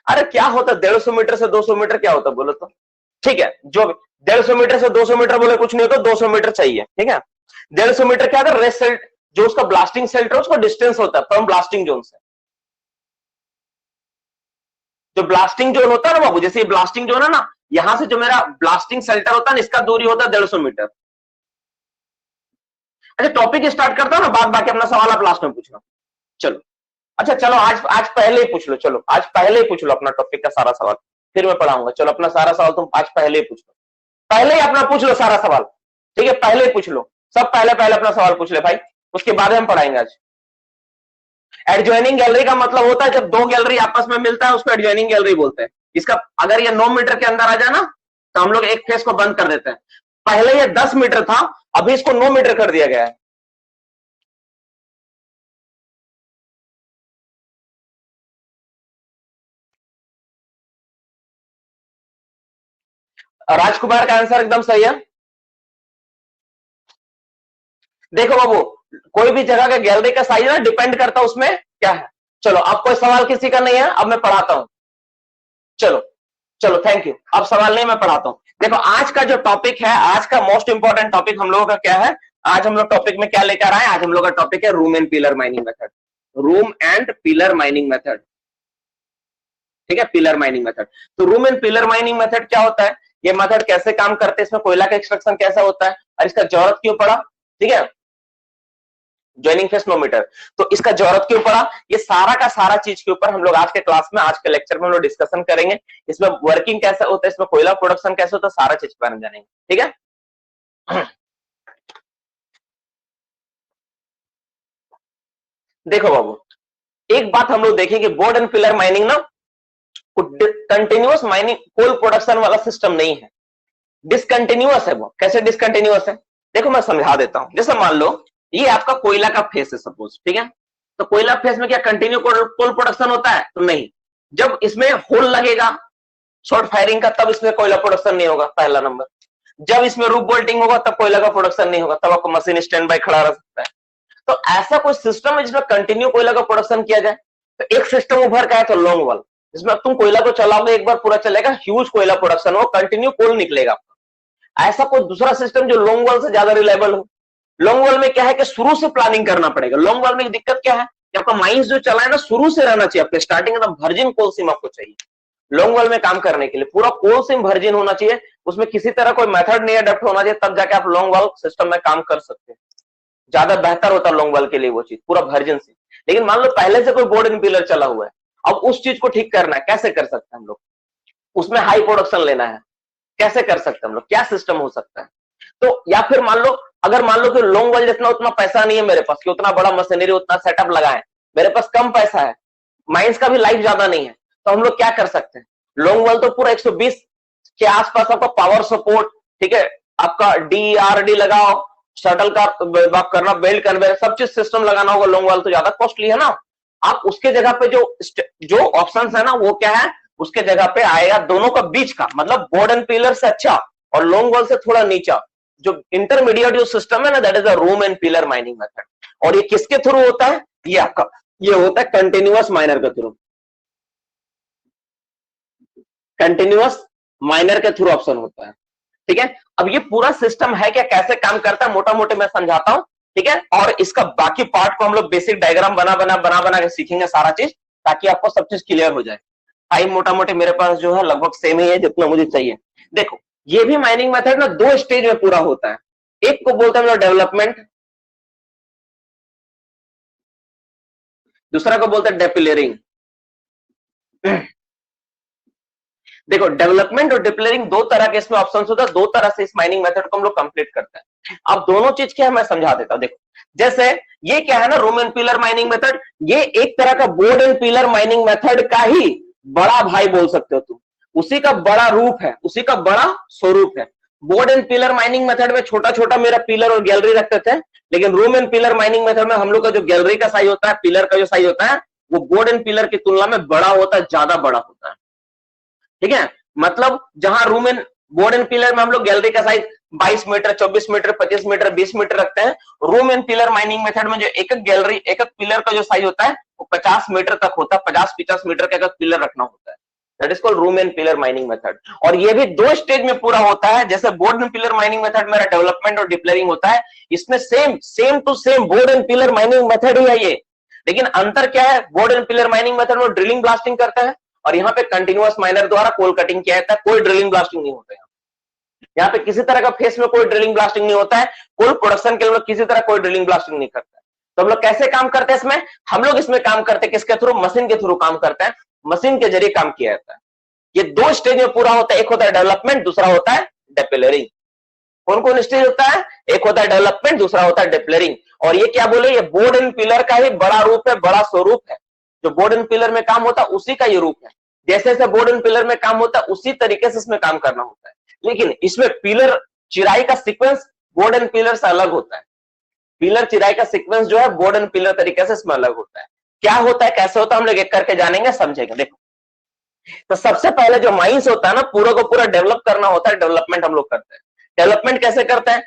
अरे क्या होता है 150 मीटर से 200 मीटर क्या होता है बोलो तो? ठीक है, जो 150 मीटर से 200 मीटर बोले कुछ नहीं होता, 200 मीटर चाहिए, ठीक है। 150 मीटर क्या था, रेस्ट सेल्ट, जो उसका ब्लास्टिंग सेल्टर है उसका डिस्टेंस होता है फ्रॉम ब्लास्टिंग जोन से। जो ब्लास्टिंग जोन होता है ना बाबू, जैसे ये ब्लास्टिंग जोन है ना, यहां से जो मेरा ब्लास्टिंग सेल्टर होता है ना, इसका दूरी होता है 150 मीटर। अच्छा टॉपिक स्टार्ट करता हूं ना, बाद बाकी अपना सवाल आप लास्ट में पूछना। चलो अच्छा, चलो आज आज पहले ही पूछ लो, चलो आज पहले ही पूछ लो अपना टॉपिक का सारा सवाल, फिर मैं पढ़ाऊंगा। चलो अपना सारा सवाल तुम आज पहले ही पूछ लो, पहले ही अपना पूछ लो सारा सवाल, ठीक है, पहले ही पूछ लो सब, पहले पहले अपना सवाल पूछ ले भाई, उसके बाद हम पढ़ाएंगे आज। एडजॉइनिंग गैलरी का मतलब होता है जब दो गैलरी आपस में मिलता है, उसको एडजॉइनिंग गैलरी बोलते हैं। इसका अगर ये 9 मीटर के अंदर आ जाए ना, तो हम लोग एक फेस को बंद कर देते हैं। पहले ये 10 मीटर था, अभी इसको 9 मीटर कर दिया गया है। राजकुमार का आंसर एकदम सही है। देखो बाबू, कोई भी जगह का गैलरी का साइज ना डिपेंड करता है उसमें क्या है। चलो अब कोई सवाल किसी का नहीं है, अब मैं पढ़ाता हूं। चलो चलो थैंक यू, अब सवाल नहीं, मैं पढ़ाता हूं। देखो आज का जो टॉपिक है, आज का मोस्ट इंपॉर्टेंट टॉपिक हम लोगों का क्या है, आज हम लोग टॉपिक में क्या लेकर आए, आज हम लोग का टॉपिक है room and pillar mining method. Room and pillar mining method, ठीक है, पिलर माइनिंग मेथड। तो room and pillar mining method क्या होता है, ये मेथड कैसे काम करते हैं, इसमें कोयला का एक्सट्रैक्शन कैसा होता है, और इसका जरूरत क्यों पड़ा, ठीक है, ज्वाइनिंग फेस 9 मीटर, तो इसका जरूरत क्यों पड़ा, ये सारा का सारा चीज के ऊपर हम लोग आज के क्लास में, आज के लेक्चर में हम लोग डिस्कशन करेंगे। इसमें वर्किंग कैसे होता है, इसमें कोयला प्रोडक्शन कैसे होता है, सारा चीज के बारे में जानेंगे, ठीक है। देखो बाबू, एक बात हम लोग देखेंगे, बोर्ड एंड पिलर माइनिंग ना कंटिन्यूअस माइनिंग कोल प्रोडक्शन वाला सिस्टम नहीं है, डिसकंटिन्यूअस है। वो कैसे डिसकंटिन्यूअस है, देखो मैं समझा देता हूं। जैसे मान लो ये आपका कोयला का फेस है सपोज, ठीक है, तो कोयला फेस में क्या कंटिन्यू कोल प्रोडक्शन होता है, तो नहीं। जब इसमें होल लगेगा शॉर्ट फायरिंग का, तब इसमें कोयला प्रोडक्शन नहीं होगा, पहला नंबर। जब इसमें रूफ बोल्टिंग होगा तब कोयला का प्रोडक्शन नहीं होगा, तब आपको मशीन स्टैंड बाय खड़ा रह सकता है। तो ऐसा कोई सिस्टम है जिसमें कंटिन्यू कोयला का प्रोडक्शन किया जाए, तो एक सिस्टम उभर का है, तो लॉन्ग वॉल, जिसमें तुम कोयला को चलाओगे एक बार पूरा चलेगा, ह्यूज कोयला प्रोडक्शन हो, कंटिन्यू कोल निकलेगा। ऐसा कोई दूसरा सिस्टम जो लॉन्ग वॉल से ज्यादा रिलायबल हो। लॉन्ग वॉल में क्या है कि शुरू से प्लानिंग करना पड़ेगा। लॉन्ग वॉल में एक दिक्कत क्या है कि आपका माइंस जो चला है ना, शुरू से रहना चाहिए, आपके स्टार्टिंग एकदम वर्जिन कोल सीम आपको चाहिए लॉन्ग वॉल में काम करने के लिए, पूरा कोल सीम वर्जिन होना चाहिए, उसमें किसी तरह कोई मेथड नहीं अडेप्ट होना चाहिए, तब जाके आप लॉन्ग वॉल सिस्टम में काम कर सकते हैं। ज्यादा बेहतर होता है लॉन्ग वॉल के लिए वो चीज, पूरा वर्जिन से। लेकिन मान लो पहले से कोई बोर्ड एंड पिलर चला हुआ है, अब उस चीज को ठीक करना है, कैसे कर सकते हैं हम लोग, उसमें हाई प्रोडक्शन लेना है, कैसे कर सकते हैं हम लोग, क्या सिस्टम हो सकता है। तो या फिर मान लो, अगर मान लो कि लॉन्ग वॉल जितना उतना पैसा नहीं है मेरे पास कि उतना बड़ा मशीनरी उतना सेटअप लगाए, मेरे पास कम पैसा है, माइंस का भी लाइफ ज्यादा नहीं है, तो हम लोग क्या कर सकते हैं, लॉन्ग वॉल तो पूरा 120 के आसपास आपका पावर सपोर्ट, ठीक है, आपका DRD लगाओ, शटल का करना, बेल्ट कन्वेयर, सब चीज सिस्टम लगाना होगा। लॉन्ग वॉल तो ज्यादा कॉस्टली है ना, आप उसके जगह पे जो ऑप्शंस है ना, वो क्या है, उसके जगह पे आएगा दोनों का बीच का, मतलब बोर्ड एंड पिलर से अच्छा और लॉन्ग वॉल से थोड़ा नीचा, जो इंटरमीडिएट जो सिस्टम है ना, that is the room and pillar mining method. और ये किसके थ्रू होता है, ये आपका ये होता है कंटिन्यूअस माइनर के थ्रू, कंटिन्यूअस माइनर के थ्रू ऑप्शन होता है, ठीक है। अब ये पूरा सिस्टम है क्या, कैसे काम करता है, मोटा मोटे मैं समझाता हूं, ठीक है, और इसका बाकी पार्ट को हम लोग बेसिक डायग्राम बना के सीखेंगे सारा चीज, ताकि आपको सब चीज क्लियर हो जाए। टाइम मोटा मोटे मेरे पास जो है लगभग सेम ही है जितना मुझे चाहिए। देखो ये भी माइनिंग मेथड ना 2 स्टेज में पूरा होता है, एक को बोलते हैं डेवलपमेंट, दूसरा को बोलते हैं डेपिलरिंग। देखो डेवलपमेंट और डिप्लेयरिंग दो तरह के इसमें ऑप्शन होता है, दो तरह से इस माइनिंग मेथड को हम लोग कंप्लीट करते हैं। अब दोनों चीज क्या है मैं समझा देता हूं। देखो जैसे ये क्या है ना, room and pillar mining method, ये एक तरह का board and pillar mining method का ही बड़ा भाई बोल सकते हो तुम, उसी का बड़ा रूप है, उसी का बड़ा स्वरूप है। Board and pillar mining method में छोटा छोटा मेरा पिलर और गैलरी रखते थे, लेकिन room and pillar mining method में हम लोग का जो गैलरी का साइज होता है, पिलर का जो साइज होता है, वो बोर्ड एंड पिलर की तुलना में बड़ा होता है, ज्यादा बड़ा होता है, ठीक है। मतलब जहां room and board and pillar में हम लोग गैलरी का size 22 metre, 24 metre, 25 metre, 20 metre रखते हैं, room and pillar mining method में जो एक एक गैलरी, एक एक पिलर का जो साइज होता है वो 50 मीटर तक होता है, 50-50 मीटर का एक पिलर रखना होता है। That is called room and pillar mining method. और ये भी 2 स्टेज में पूरा होता है, जैसे board and pillar mining method मेरा डेवलपमेंट और डिप्लेरिंग होता है, इसमें same to same board and pillar mining method ही है ये। लेकिन अंतर क्या है, board and pillar mining method में ड्रिलिंग ब्लास्टिंग करता है और यहाँ पे कंटिन्यूअस माइनर द्वारा कोल कटिंग किया जाता है, कोई ड्रिलिंग ब्लास्टिंग नहीं होता है। यहाँ पे किसी तरह का फेस में कोई ड्रिलिंग ब्लास्टिंग नहीं होता है, कोल प्रोडक्शन के लिए किसी तरह कोई ड्रिलिंग ब्लास्टिंग नहीं करता है। तो हम लोग कैसे काम करते हैं इसमें, हम लोग इसमें काम करते हैं किसके थ्रू, मशीन के थ्रू काम करते हैं, मशीन के जरिए काम किया जाता है। ये 2 स्टेज में पूरा होता है, एक होता है डेवलपमेंट, दूसरा होता है डिप्लेरिंग। कौन कौन स्टेज होता है, एक होता है डेवलपमेंट, दूसरा होता है डिप्लेरिंग। और ये क्या बोले, ये बोर्ड एंड पिलर का ही बड़ा रूप है, बड़ा स्वरूप है। जो बोर्ड एंड पिलर में काम होता है उसी का ये रूप है। जैसे जैसे बोर्ड एंड पिलर में काम होता है उसी तरीके से इसमें काम करना होता है, लेकिन इसमें पिलर चिराई का सीक्वेंस बोर्ड एंड पिलर से अलग होता है। पिलर चिराई का सीक्वेंस जो है बोर्ड एंड पिलर तरीके से इसमें अलग होता है। क्या होता है, कैसे होता है, हम लोग एक करके जानेंगे, समझेंगे। देखो, तो सबसे पहले जो माइंस होता है ना, पूरा को पूरा डेवलप करना होता है, डेवलपमेंट हम लोग करते हैं। डेवलपमेंट कैसे करते हैं,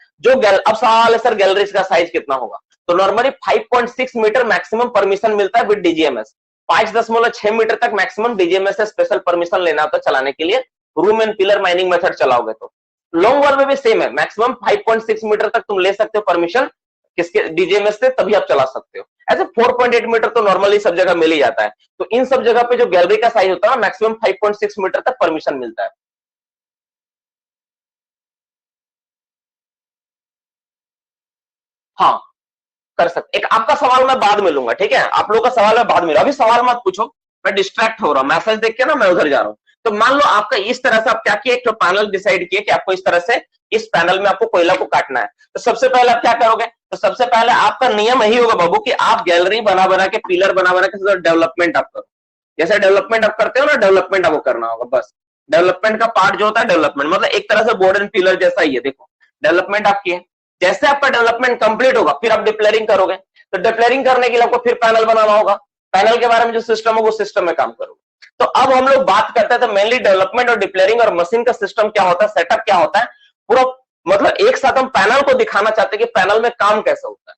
अब सवाल है सर गैलरीज का साइज कितना होगा, तो नॉर्मली 5.6 मीटर मैक्सिमम परमिशन मिलता है विद डीजीएमएस। 5.6 मीटर तक मैक्सिमम डीजीएमएस से स्पेशल परमिशन लेना होता है चलाने के लिए, room and pillar mining method चलाओगे तो। लॉन्ग वॉल में भी सेम है, मैक्सिमम 5.6 मीटर तक तुम ले सकते हो परमिशन किसके, डीजीएमएस से, तभी आप चला सकते हो। ऐसे 4.8 मीटर तो नॉर्मली सब जगह मिल ही जाता है। तो इन सब जगह पे जो गैलरी का साइज होता है मैक्सिमम 5.6 मीटर तक परमिशन मिलता है। हाँ, कर सकते। एक आपका सवाल मैं बाद में लूंगा, ठीक है, आप लोगों का सवाल मैं बाद में, अभी सवाल मत पूछो, मैं डिस्ट्रैक्ट हो रहा हूँ, मैसेज देख के ना मैं उधर जा रहा हूँ। तो मान लो आपका इस तरह से आप क्या किए, एक तो पैनल डिसाइड किए कि आपको इस तरह से इस पैनल में आपको कोयला को काटना है। तो सबसे पहले आप क्या करोगे, तो सबसे पहले आपका नियम यही होगा बाबू कि आप गैलरी बना बना के, पिलर बना बना के डेवलपमेंट आप करो। जैसे डेवलपमेंट आप करते हो ना, डेवलपमेंट आपको करना होगा। बस डेवलपमेंट का पार्ट जो होता है डेवलपमेंट, मतलब एक तरह से बोर्ड एंड पिलर जैसा ही है। देखो, डेवलपमेंट आप किए, जैसे आपका डेवलपमेंट कंप्लीट होगा फिर आप डिप्लेरिंग करोगे। तो डिप्लेरिंग करने के लिए आपको फिर पैनल बनाना होगा, पैनल के बारे में जो सिस्टम होगा उस सिस्टम में काम करोगे। तो अब हम लोग बात करते हैं तो मेनली डेवलपमेंट और डिप्लेरिंग और मशीन का सिस्टम क्या होता है, सेटअप क्या होता है पूरा, मतलब एक साथ हम पैनल को दिखाना चाहते हैं कि पैनल में काम कैसे होता है,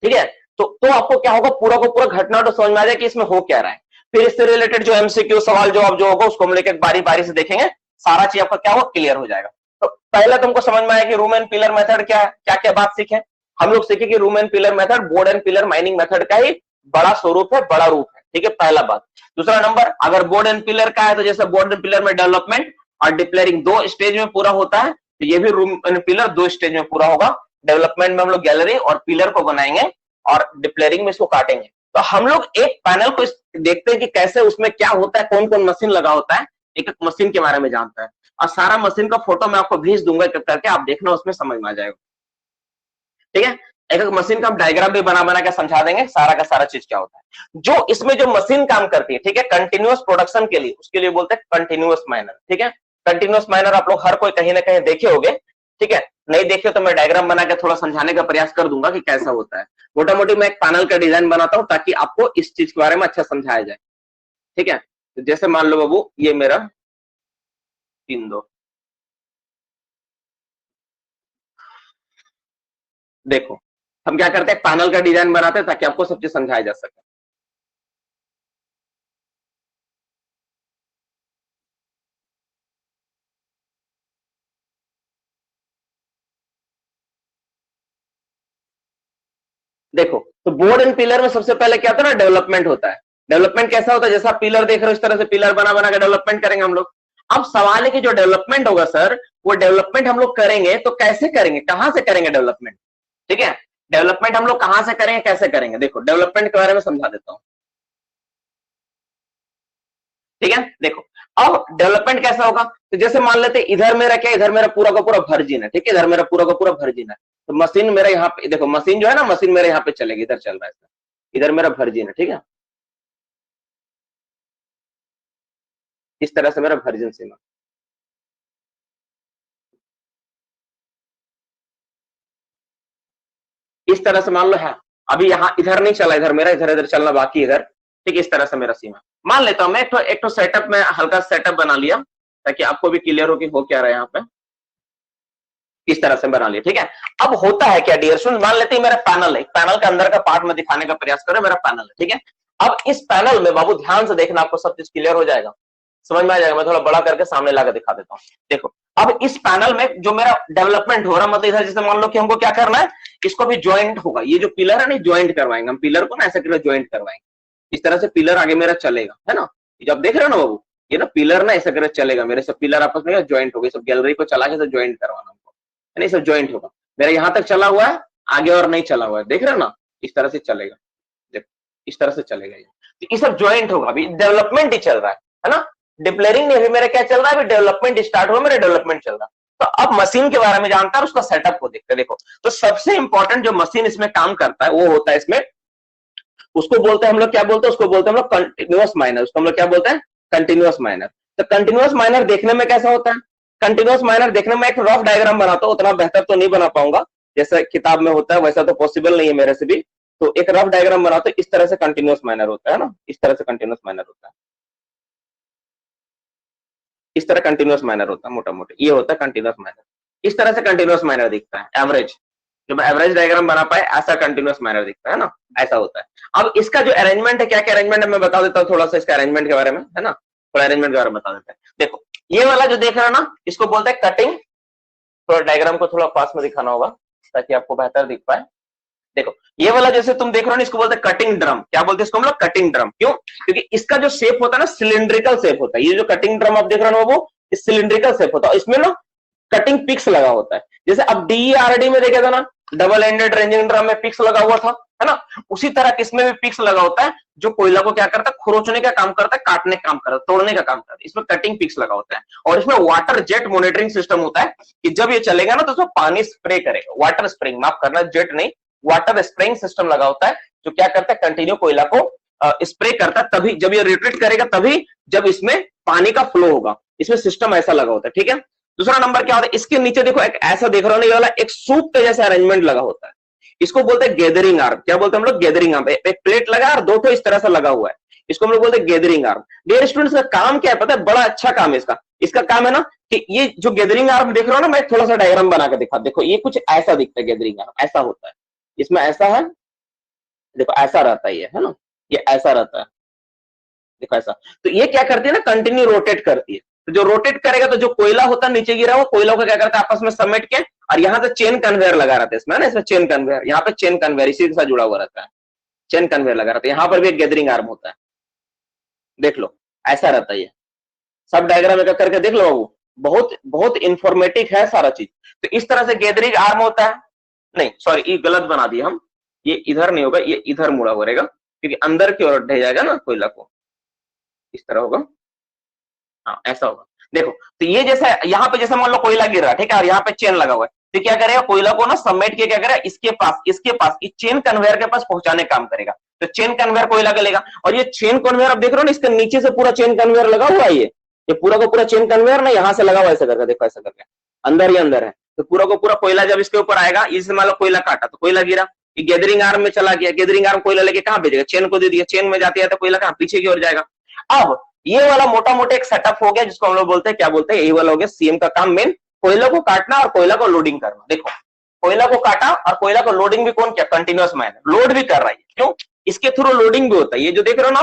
ठीक है। तो आपको क्या होगा, पूरा को पूरा घटना तो समझ में आ जाए कि इसमें हो क्या रहा है। फिर इससे रिलेटेड जो एमसीक्यू सवाल जवाब जो होगा उसको हम लेकर बारी बारी से देखेंगे, सारा चीज आपका क्या होगा, क्लियर हो जाएगा। तो पहले तुमको समझ में आया कि रूम एंड पिलर मेथड क्या है, क्या क्या बात सीखे हम लोग। सीखे कि room and pillar method board and pillar mining method का ही बड़ा स्वरूप है, बड़ा रूप है, ठीक है, पहला बात। दूसरा नंबर, अगर बोर्ड एंड पिलर का है तो जैसे बोर्ड एंड पिलर में डेवलपमेंट और डिप्लेरिंग 2 स्टेज में पूरा होता है, तो ये भी रूम एंड पिलर 2 स्टेज में पूरा होगा। डेवलपमेंट में हम लोग गैलरी और पिलर को बनाएंगे और डिप्लेरिंग में इसको काटेंगे। तो हम लोग एक पैनल को देखते हैं कि कैसे उसमें क्या होता है, कौन कौन मशीन लगा होता है, एक एक मशीन के बारे में जानता है। और सारा मशीन का फोटो मैं आपको भेज दूंगा एक करके, आप देखना, उसमें समझ में आ जाएगा, ठीक है। एक एक मशीन का हम डायग्राम भी बना बना के समझा देंगे, सारा का सारा चीज क्या होता है। जो इसमें जो मशीन काम करती है, ठीक है, कंटिन्यूअस प्रोडक्शन के लिए, उसके लिए बोलते हैं कंटिन्यूअस माइनर, ठीक है। कंटिन्यूअस माइनर आप लोग हर कोई कहीं ना कहीं देखे होंगे, ठीक है। नहीं देखे तो मैं डायग्राम बना के थोड़ा समझाने का प्रयास कर दूंगा कि कैसा होता है। मोटा मोटी मैं एक पैनल का डिजाइन बनाता हूं ताकि आपको इस चीज के बारे में अच्छा समझाया जाए, ठीक है। तो जैसे मान लो बाबू ये मेरा 3-2, देखो हम क्या करते हैं, पैनल का डिजाइन बनाते हैं ताकि आपको सब चीज समझाया जा सके। देखो, तो बोर्ड एंड पिलर में सबसे पहले क्या होता है ना, डेवलपमेंट होता है। डेवलपमेंट कैसा होता है, जैसा पिलर देख रहे हो इस तरह से पिलर बना बना के डेवलपमेंट करेंगे हम लोग। अब सवाल है कि जो डेवलपमेंट होगा सर, वो डेवलपमेंट हम लोग करेंगे तो कैसे करेंगे, कहां से करेंगे डेवलपमेंट, ठीक है। डेवलपमेंट हम लोग कहां से करेंगे, कैसे करेंगे, देखो डेवलपमेंट के बारे में समझा देता हूं, ठीक है। देखो, अब डेवलपमेंट कैसा होगा, तो जैसे मान लेते इधर मेरा क्या, इधर मेरा पूरा का पूरा वर्जिन है, ठीक है, इधर मेरा पूरा का पूरा वर्जिन है। तो मशीन मेरा यहाँ पे, देखो मशीन जो है ना, मशीन मेरे यहाँ पे चलेगी, इधर चल रहा है, इधर मेरा वर्जिन है, ठीक है। इस तरह से मेरा वर्जिन सीमा, इस तरह से मान लो है। अभी यहाँ इधर नहीं चला, इधर मेरा, इधर इधर चलना बाकी, इधर, ठीक है। इस तरह से मेरा सीमा मान लेता हूं मैं, एक तो सेटअप में हल्का सेटअप बना लिया ताकि आपको भी क्लियर हो कि हो क्या रहा है यहाँ पे। इस तरह से बना लिया, ठीक है। अब होता है क्या डियर स्टूडेंट, मान लेते हैं मेरा पैनल है, पैनल के अंदर का पार्ट में दिखाने का प्रयास करें, मेरा पैनल है, ठीक है। अब इस पैनल में बाबू ध्यान से देखना, आपको सब चीज क्लियर हो जाएगा। समझ में आ जाएगा। मैं थोड़ा बड़ा करके सामने लाकर दिखा देता हूँ। देखो अब इस पैनल में जो मेरा डेवलपमेंट हो रहा है, मतलब इधर जैसे मान लो कि हमको क्या करना है, इसको भी ज्वाइंट होगा, ये जो पिलर है ना ज्वाइंट करवाएंगे हम, पिलर को ना ऐसा करके ज्वाइंट करवाएंगे, इस तरह से पिलर आगे मेरा चलेगा, है ना। जब देख रहे हो ना बाबू, ये ना पिलर ना ऐसा करके चलेगा, मेरे सब पिलर आपस में ज्वाइंट हो गए, सब गैलरी को चला के ज्वाइंट करवाना हमको, है ना, सब ज्वाइंट होगा। मेरा यहाँ तक चला हुआ है, आगे और नहीं चला हुआ है, देख रहे हो ना, इस तरह से चलेगा, देखो इस तरह से चलेगा ये सब ज्वाइंट होगा। अभी डेवलपमेंट ही चल रहा है ना, डिप्लेयरिंग नहीं, अभी मेरा क्या चल रहा है, अभी डेवलपमेंट स्टार्ट हुआ, मेरा डेवलपमेंट चल रहा है। तो अब मशीन के बारे में जानता है, उसका सेटअप को देखते हैं। देखो तो सबसे इंपॉर्टेंट जो मशीन इसमें काम करता है वो होता है इसमें, उसको बोलते हैं हम लोग, क्या बोलते हैं उसको, बोलते हैं हम लोग कंटिन्यूअस माइनर, उसको हम लोग क्या बोलते हैं, कंटिन्यूअस माइनर। तो कंटिन्यूअस माइनर देखने में कैसा होता है, कंटिन्यूअस माइनर देखने में एक रफ डायग्राम बनाता हूं, उतना बेहतर तो नहीं बना पाऊंगा जैसे किताब में होता है, वैसा तो पॉसिबल नहीं है मेरे से भी। तो एक रफ डायग्राम बनाते हैं, इस तरह से कंटिन्यूअस माइनर होता है ना, इस तरह से कंटिन्यूअस माइनर होता है, इस तरह कंटिन्यूअस माइनर होता है, मोटा मोटा ये होता है कंटिन्यूअस माइनर। इस तरह से कंटिन्यूअस माइनर दिखता है, एवरेज, जब एवरेज डायग्राम बना पाए ऐसा कंटिन्यूअस माइनर दिखता है ना, ऐसा होता है। अब इसका जो अरेंजमेंट है, क्या क्या अरेंजमेंट है मैं बता देता हूँ थोड़ा सा इसका अरेंजमेंट के बारे में, है ना, थोड़ा अरेंजमेंट के बारे में बता देते हैं। देखो ये वाला जो देख रहे हो ना, इसको बोलते हैं कटिंग, थोड़ा डायग्राम को थोड़ा पास में दिखाना होगा ताकि आपको बेहतर दिख पाए। देखो ये वाला जैसे तुम देख रहे हो ना, इसको बोलते हैं कटिंग ड्रम, क्या बोलते हैं इसको हम लोग, कटिंग ड्रम। क्यों, क्योंकि इसका जो शेप होता है ना सिलिंड्रिकल शेप होता है, ये जो कटिंग ड्रम आप देख रहे हो वो सिलिंड्रिकल शेप होता है, इसमें ना कटिंग पिक्स लगा होता है। जैसे अब DERD में देखे था ना, डबल एंडेड रेंजिंग ड्रम में पिक्स लगा हुआ था, है ना, उसी तरह किसमें भी पिक्स लगा होता है, जो कोयला को क्या करता है, खरोचने का काम करता है, काटने का काम करता है, तोड़ने का काम करता है, इसमें कटिंग पिक्स लगा होता है। और इसमें वाटर जेट मॉनिटरिंग सिस्टम होता है कि जब ये चलेगा ना तो उसमें पानी स्प्रे करेगा, वाटर स्प्रेइंग, माफ करना जेट नहीं, वाटर स्प्रेइंग सिस्टम लगा होता है, जो क्या करता है, कंटिन्यू कोयला को स्प्रे करता है, तभी जब ये रिट्रीट करेगा, तभी जब इसमें पानी का फ्लो होगा, इसमें सिस्टम ऐसा लगा होता है, ठीक है। दूसरा नंबर क्या होता है, इसके नीचे देखो एक ऐसा देख रहे हो ना, ये वाला एक सूप के जैसा अरेंजमेंट लगा होता है, इसको बोलते हैं गैदरिंग आर्म। क्या बोलते हैं हम लोग, गैदरिंग आर्म। एक प्लेट लगा और दो तो इस तरह से लगा हुआ है, इसको हम लोग बोलते हैं गैदरिंग आर्म। डियर स्टूडेंट्स, का काम क्या है पता है, बड़ा अच्छा काम है इसका। इसका काम है ना कि ये जो गैदरिंग आर्म देख रहे हो ना, मैं थोड़ा सा डायग्राम बना के दिखा, देखो ये कुछ ऐसा दिखता है, गैदरिंग आर्म ऐसा होता है, इसमें ऐसा है, देखो ऐसा रहता है ये, है ना, ये ऐसा रहता है, देखो ऐसा। तो ये क्या करती है ना, कंटिन्यू रोटेट करती है। तो जो रोटेट करेगा तो जो कोयला होता है नीचे गिरा हुआ, कोयला को क्या करता है, आपस में समेट के, और यहाँ से चेन कन्वेयर लगा रहता है इसमें, ना इसमें चेन कन्वेयर, यहाँ पे चेन कन्वेयर इसी के साथ जुड़ा हुआ रहता है, चेन कन्वेयर लगा रहता है। यहाँ पर भी एक गैदरिंग आर्म होता है, देख लो ऐसा रहता है ये, सब डायग्राम एक करके देख लो बाबू, बहुत बहुत इंफॉर्मेटिव है सारा चीज। तो इस तरह से गैदरिंग आर्म होता है, नहीं सॉरी ये गलत बना दिया हम, ये इधर नहीं होगा, ये इधर मुड़ा हुआ रहेगा, क्योंकि अंदर की ओर ढह जाएगा ना कोयला को, इस तरह होगा, हाँ ऐसा होगा। देखो तो ये जैसा यहाँ पे जैसे मान लो कोयला गिर रहा है, ठीक है, और यहाँ पे चेन लगा हुआ है, तो क्या करेगा, कोयला को ना समेट के क्या करेगा, इसके पास इस चेन कन्वेयर के पास पहुंचाने काम करेगा। तो चेन कन्वेयर कोयला का लेगा, और ये चेन कन्वेयर आप देख रहे हो ना, इसके नीचे से पूरा चेन कन्वेयर लगा हुआ है, ये पूरा का पूरा चेन कन्वेयर ना यहाँ से लगा हुआ है, ऐसा करके देखो, ऐसा करके अंदर ही अंदर है। तो पूरा को पूरा कोयला जब इसके ऊपर आएगा, इससे मान लो कोयला काटा तो कोयला गिरा, ये गैदरिंग आर्म में चला गया, गैदरिंग आर्म कोयला लेके कहाँ भेजेगा, चेन को दे दिया, चेन में जाते जाते कोयला कहाँ पीछे की ओर जाएगा। अब ये वाला मोटा मोटा एक सेटअप हो गया, जिसको हम लोग बोलते हैं, क्या बोलते हैं, यही वाला हो गया सीएम का काम, मेन कोयला को काटना और कोयला को लोडिंग करना। देखो कोयला को काटा और कोयला को लोडिंग भी कौन किया, कंटिन्यूअस माइनर लोड भी कर रहा है। क्यों, इसके थ्रू लोडिंग भी होता है, ये जो देख रहे हो ना,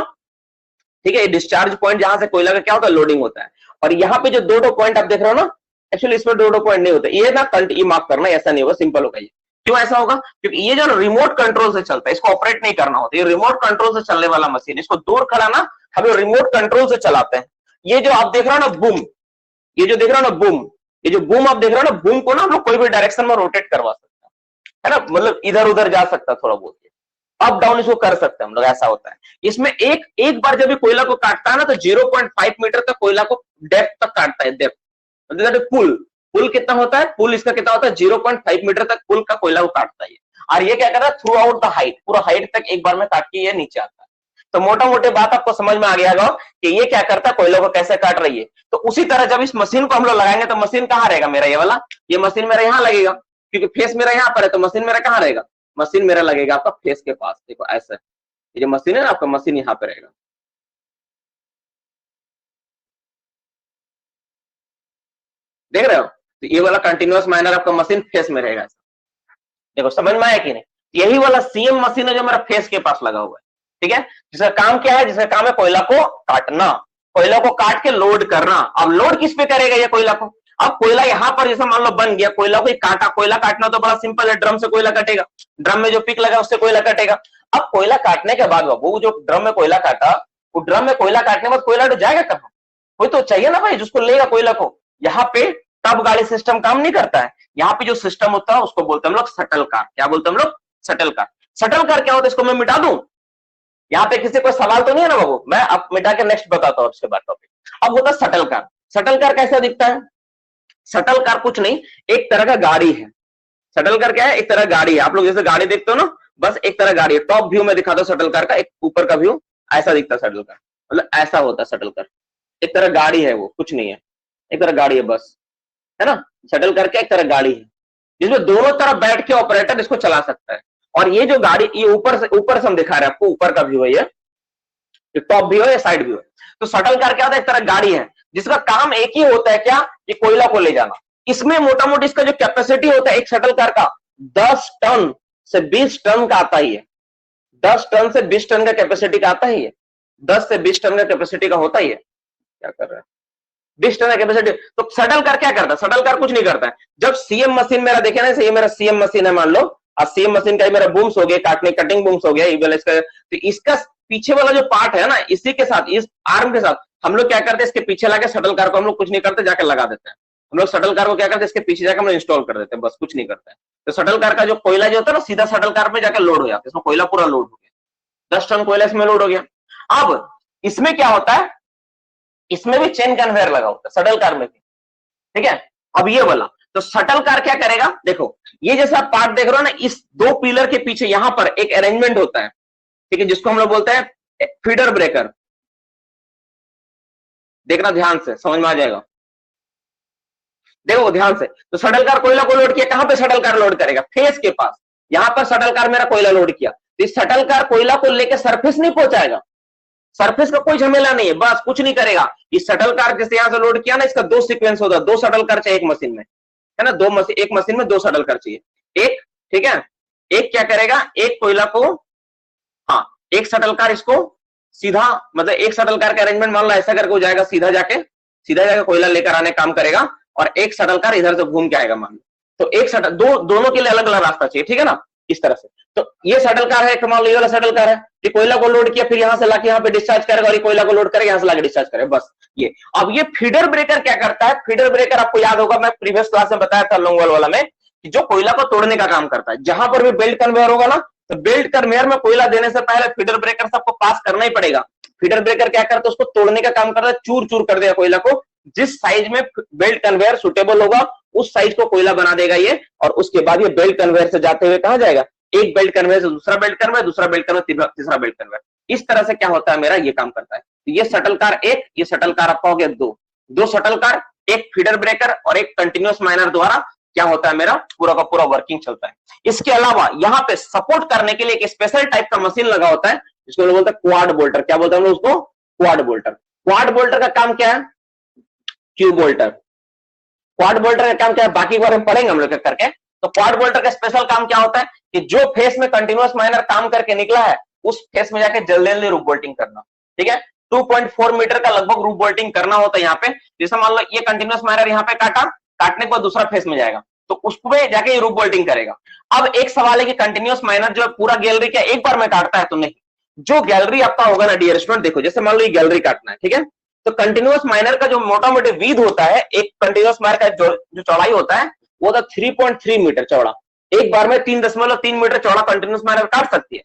ठीक है, ये डिस्चार्ज पॉइंट जहां से कोयला का क्या होता है, लोडिंग होता है। और यहाँ पे जो दो पॉइंट आप देख रहे हो ना, एक्चुअली इसमें दो पॉइंट नहीं होता, ये ना ये मार्क करना, ऐसा नहीं होगा, सिंपल होगा ये। क्यों ऐसा होगा, क्योंकि ये जो रिमोट कंट्रोल से चलता है, इसको ऑपरेट नहीं करना होता, ये रिमोट कंट्रोल से चलने वाला मशीन, इसको दूर कराना हम रिमोट कंट्रोल से चलाते हैं। ये जो आप देख रहे हो ना बूम, ये जो देख रहे हो ना बूम, ये जो बूम आप देख रहे हो ना, बूम को ना हम लोग कोई भी डायरेक्शन में रोटेट करवा सकते हैं, है ना, मतलब इधर उधर जा सकता है, थोड़ा बहुत अप डाउन इसको कर सकते हैं हम लोग, ऐसा होता है। इसमें एक बार जब ये कोयला को काटता है ना, तो 0.5 मीटर तक कोयला को डेप्थ तक काटता है, डेप्थ मतलब पुल कितना होता है, पुल इसका कितना होता है, 0.5 मीटर तक पुल का कोयला को काटता है। और ये क्या करता है, थ्रू आउट द हाइट, पूरा हाइट तक एक बार में काट के ये नीचे आता है। तो मोटा मोटे बात आपको समझ में आ गया होगा कि ये क्या करता है, कोयला को कैसे काट रही है। तो उसी तरह जब इस मशीन को हम लोग लगाएंगे, तो मशीन कहाँ रहेगा मेरा, ये वाला, ये मशीन मेरा यहाँ लगेगा, क्योंकि फेस मेरा यहाँ पर है, तो मशीन मेरा कहाँ रहेगा, मशीन मेरा लगेगा आपका फेस के पास। देखो ऐसा, ये जो मशीन है ना आपका, मशीन यहाँ पे रहेगा, देख रहे हो। तो ये वाला कंटिन्यूअस माइनर आपका मशीन फेस में रहेगा, देखो समझ में आया कि नहीं। यही वाला सीएम मशीन है जो मेरा फेस के पास लगा हुआ है, ठीक है, जिसका काम क्या है, जिसका काम है कोयला को काटना, कोयला को काट के लोड करना। अब लोड किस पे करेगा ये कोयला को? अब कोयला यहां पर जैसे मान लो बन गया, कोयला को काटा, कोयला काटना तो बड़ा सिंपल है, ड्रम से कोयला कटेगा, ड्रम में जो पिक लगा उससे कोयला कटेगा। अब कोयला काटने के बाद वो जो ड्रम में कोयला काटा, वो ड्रम में कोयला काटने के बाद कोयला तो जाएगा कहां? कोई तो चाहिए ना भाई जिसको लेगा कोयला को। यहाँ पे टब गाड़ी सिस्टम काम नहीं करता है, यहाँ पे जो सिस्टम होता है उसको बोलते हैं हम लोग शटल कार। क्या बोलते हैं हम लोग? Shuttle car. शटल कार क्या होता है इसको मैं मिटा दूं? यहाँ पे किसी कोई सवाल तो नहीं है ना बाबू? मैं अब मिटा के नेक्स्ट बताता हूँ उसके बाद टॉपिक। अब होता है शटल कार। शटल कार कैसा दिखता है? शटल कार कुछ नहीं, एक तरह का गाड़ी है। शटल कार क्या है? एक तरह गाड़ी है। आप लोग जैसे गाड़ी देखते हो ना, बस एक तरह गाड़ी है। टॉप व्यू में दिखाता हूं शटल कार का, एक ऊपर का व्यू ऐसा दिखता है शटल कार, मतलब ऐसा होता है शटल कार। एक तरह गाड़ी है, वो कुछ नहीं है, एक तरह गाड़ी है बस, है ना। शटल कार क्या? एक तरह गाड़ी है जिसमें दोनों तरफ बैठ के ऑपरेटर इसको चला सकता है। और ये जो गाड़ी, ये ऊपर से हम दिखा रहे हैं आपको, ऊपर का व्यू है ये टॉप व्यू है, ये साइड व्यू है। तो शटल कार क्या होता है? एक तरह गाड़ी है जिसका काम एक ही होता है, क्या? ये कोयला को ले जाना। इसमें मोटा मोटी इसका जो कैपेसिटी होता है एक शटल कार का 10 टन से 20 टन का आता ही है। 10 टन से 20 टन का कैपेसिटी का आता ही है। 10 से 20 टन का कैपेसिटी का होता ही है। क्या कर रहा है? 20 टन का कैपेसिटी। तो शटल कार क्या करता है? शटल कार कुछ नहीं करता है। जब सीएम मशीन मेरा देखे ना, ये मेरा सीएम मशीन है मान लो, और सीएम मशीन का मेरा बूम्स हो गया, काटने कटिंग बूम्स हो गया, इसका तो इसका पीछे वाला जो पार्ट है ना, इसी के साथ, इस आर्म के साथ हम लोग क्या करते हैं? इसके पीछे लाके शटल कार को हम लोग कुछ नहीं करते, जाकर लगा देते हैं। हम लोग शटल कार को क्या करते हैं? इसके पीछे जाकर हम लोग इंस्टॉल कर देते हैं, बस कुछ नहीं करते हैं। तो शटल कार का जो कोयला जो होता है ना, सीधा शटल कार में जाकर लोड हो जाता है। इसमें कोयला पूरा लोड हो गया, 10 टन कोयला इसमें लोड हो गया। अब इसमें क्या होता है? इसमें भी चेन कन्वेयर लगा होता है शटल कार में भी, ठीक है। अब ये वाला तो शटल कार क्या करेगा? देखो ये जैसा पार्ट देख रहे हो ना, इस दो पिलर के पीछे यहां पर एक अरेंजमेंट होता है, ठीक है, जिसको हम लोग बोलते हैं फीडर ब्रेकर। देखना ध्यान से, समझ में आ जाएगा। देखो ध्यान से। तो शटल कार कोयला को लोड किया, कहां पे शटल कार लोड करेगा? फेस के पास। यहां पर शटल कार मेरा कोयला लोड किया, तो इस शटल कार कोयला को लेकर सरफेस नहीं पहुंचाएगा। सरफेस का कोई झमेला नहीं है, बस कुछ नहीं करेगा। इस शटल कार जैसे यहां से लोड किया ना, इसका 2 सीक्वेंस होता है, 2 शटल कार चाहिए एक मशीन में, है ना। एक मशीन में 2 शटल कार चाहिए। एक, ठीक है, एक क्या करेगा? एक कोयला को, हाँ, एक शटल कार इसको सीधा, मतलब एक शटल कार का अरेंजमेंट मान लो ऐसा करके हो जाएगा, सीधा जाके कोयला लेकर आने काम करेगा, और एक शटल कार इधर से घूम के आएगा मान लो। तो एक शटल, दोनों के लिए अलग अलग रास्ता चाहिए, ठीक है ना, इस तरह से। तो ये शटल कार है, मान लो ये वाला शटल कार है कि कोयला को लोड किया, फिर यहां से लाके यहाँ पे डिस्चार्ज करेगा, और ये कोयला को लोड करेगा, यहां से लाके डिस्चार्ज करेगा, बस ये। अब ये फीडर ब्रेकर क्या करता है? फीडर ब्रेकर आपको याद होगा, मैं प्रीवियस क्लास में बताया था लॉन्ग वाला में, कि जो कोयला को तोड़ने का काम करता है। जहां पर भी बेल्ट कन्वेयर होगा ना, तो बेल्ट कन्वेयर में कोयला देने से पहले फीडर ब्रेकर सबको पास करना ही पड़ेगा। फीडर ब्रेकर क्या करता है? उसको तोड़ने का काम करता है, चूर चूर कर देगा कोयला को। जिस साइज में बेल्ट कन्वेयर सुटेबल होगा उस साइज को कोयला बना देगा ये, और उसके बाद ये बेल्ट कन्वेयर से जाते हुए कहां जाएगा? एक बेल्ट कन्वेयर से दूसरा बेल्ट कन्वेयर, दूसरा बेल्ट कन्वेयर, तीसरा बेल्ट कन्वेयर। इस तरह से क्या होता है मेरा, ये काम करता है। तो ये शटल कार एक, ये शटल कार आपका हो गया दो शटल कार, एक फीडर ब्रेकर और एक कंटिन्यूअस माइनर द्वारा क्या होता है मेरा पूरा का पूरा वर्किंग चलता है। इसके अलावा यहाँ पे सपोर्ट करने के लिए एक स्पेशल टाइप का मशीन लगा होता है, जिसको लोग बोलते हैं क्वाड बोल्टर। क्या बोलते हैं हम लोग उसको? क्वाड बोल्टर। क्वाड बोल्टर का काम क्या है? क्यू बोल्टर। क्वाड बोल्टर का काम क्या है? बाकी बार हम पढ़ेंगे हम लोग करके। तो क्वाड बोल्टर का स्पेशल काम क्या होता है कि जो फेस में कंटिन्यूअस माइनर काम करके निकला है, उस फेस में जाके जल्दी रूप बोल्टिंग करना, ठीक है। 2.4 मीटर का लगभग रूप बोल्टिंग करना होता है यहाँ पे। जैसे मान लो ये कंटिन्यूअस माइनर यहाँ पे काटा, काटने के बाद दूसरा फेस में जाएगा, तो उसमें जाके ये रूप बोल्टिंग करेगा। अब एक सवाल है कि कंटिन्यूअस माइनर जो पूरा गैलरी क्या एक बार में काटता है? तो नहीं। जो गैलरी आपका होगा ना डियर स्टूडेंट, देखो जैसे मान लो ये गैलरी काटना है, ठीक है, तो कंटिन्यूअस माइनर का जो मोटा मोटी विड्थ होता है, एक कंटिन्यूअस माइनर का जो चौड़ाई होता है वो होता है 3.3 मीटर चौड़ा। एक बार में 3.3 मीटर चौड़ा कंटिन्यूअस माइनर काट सकती है,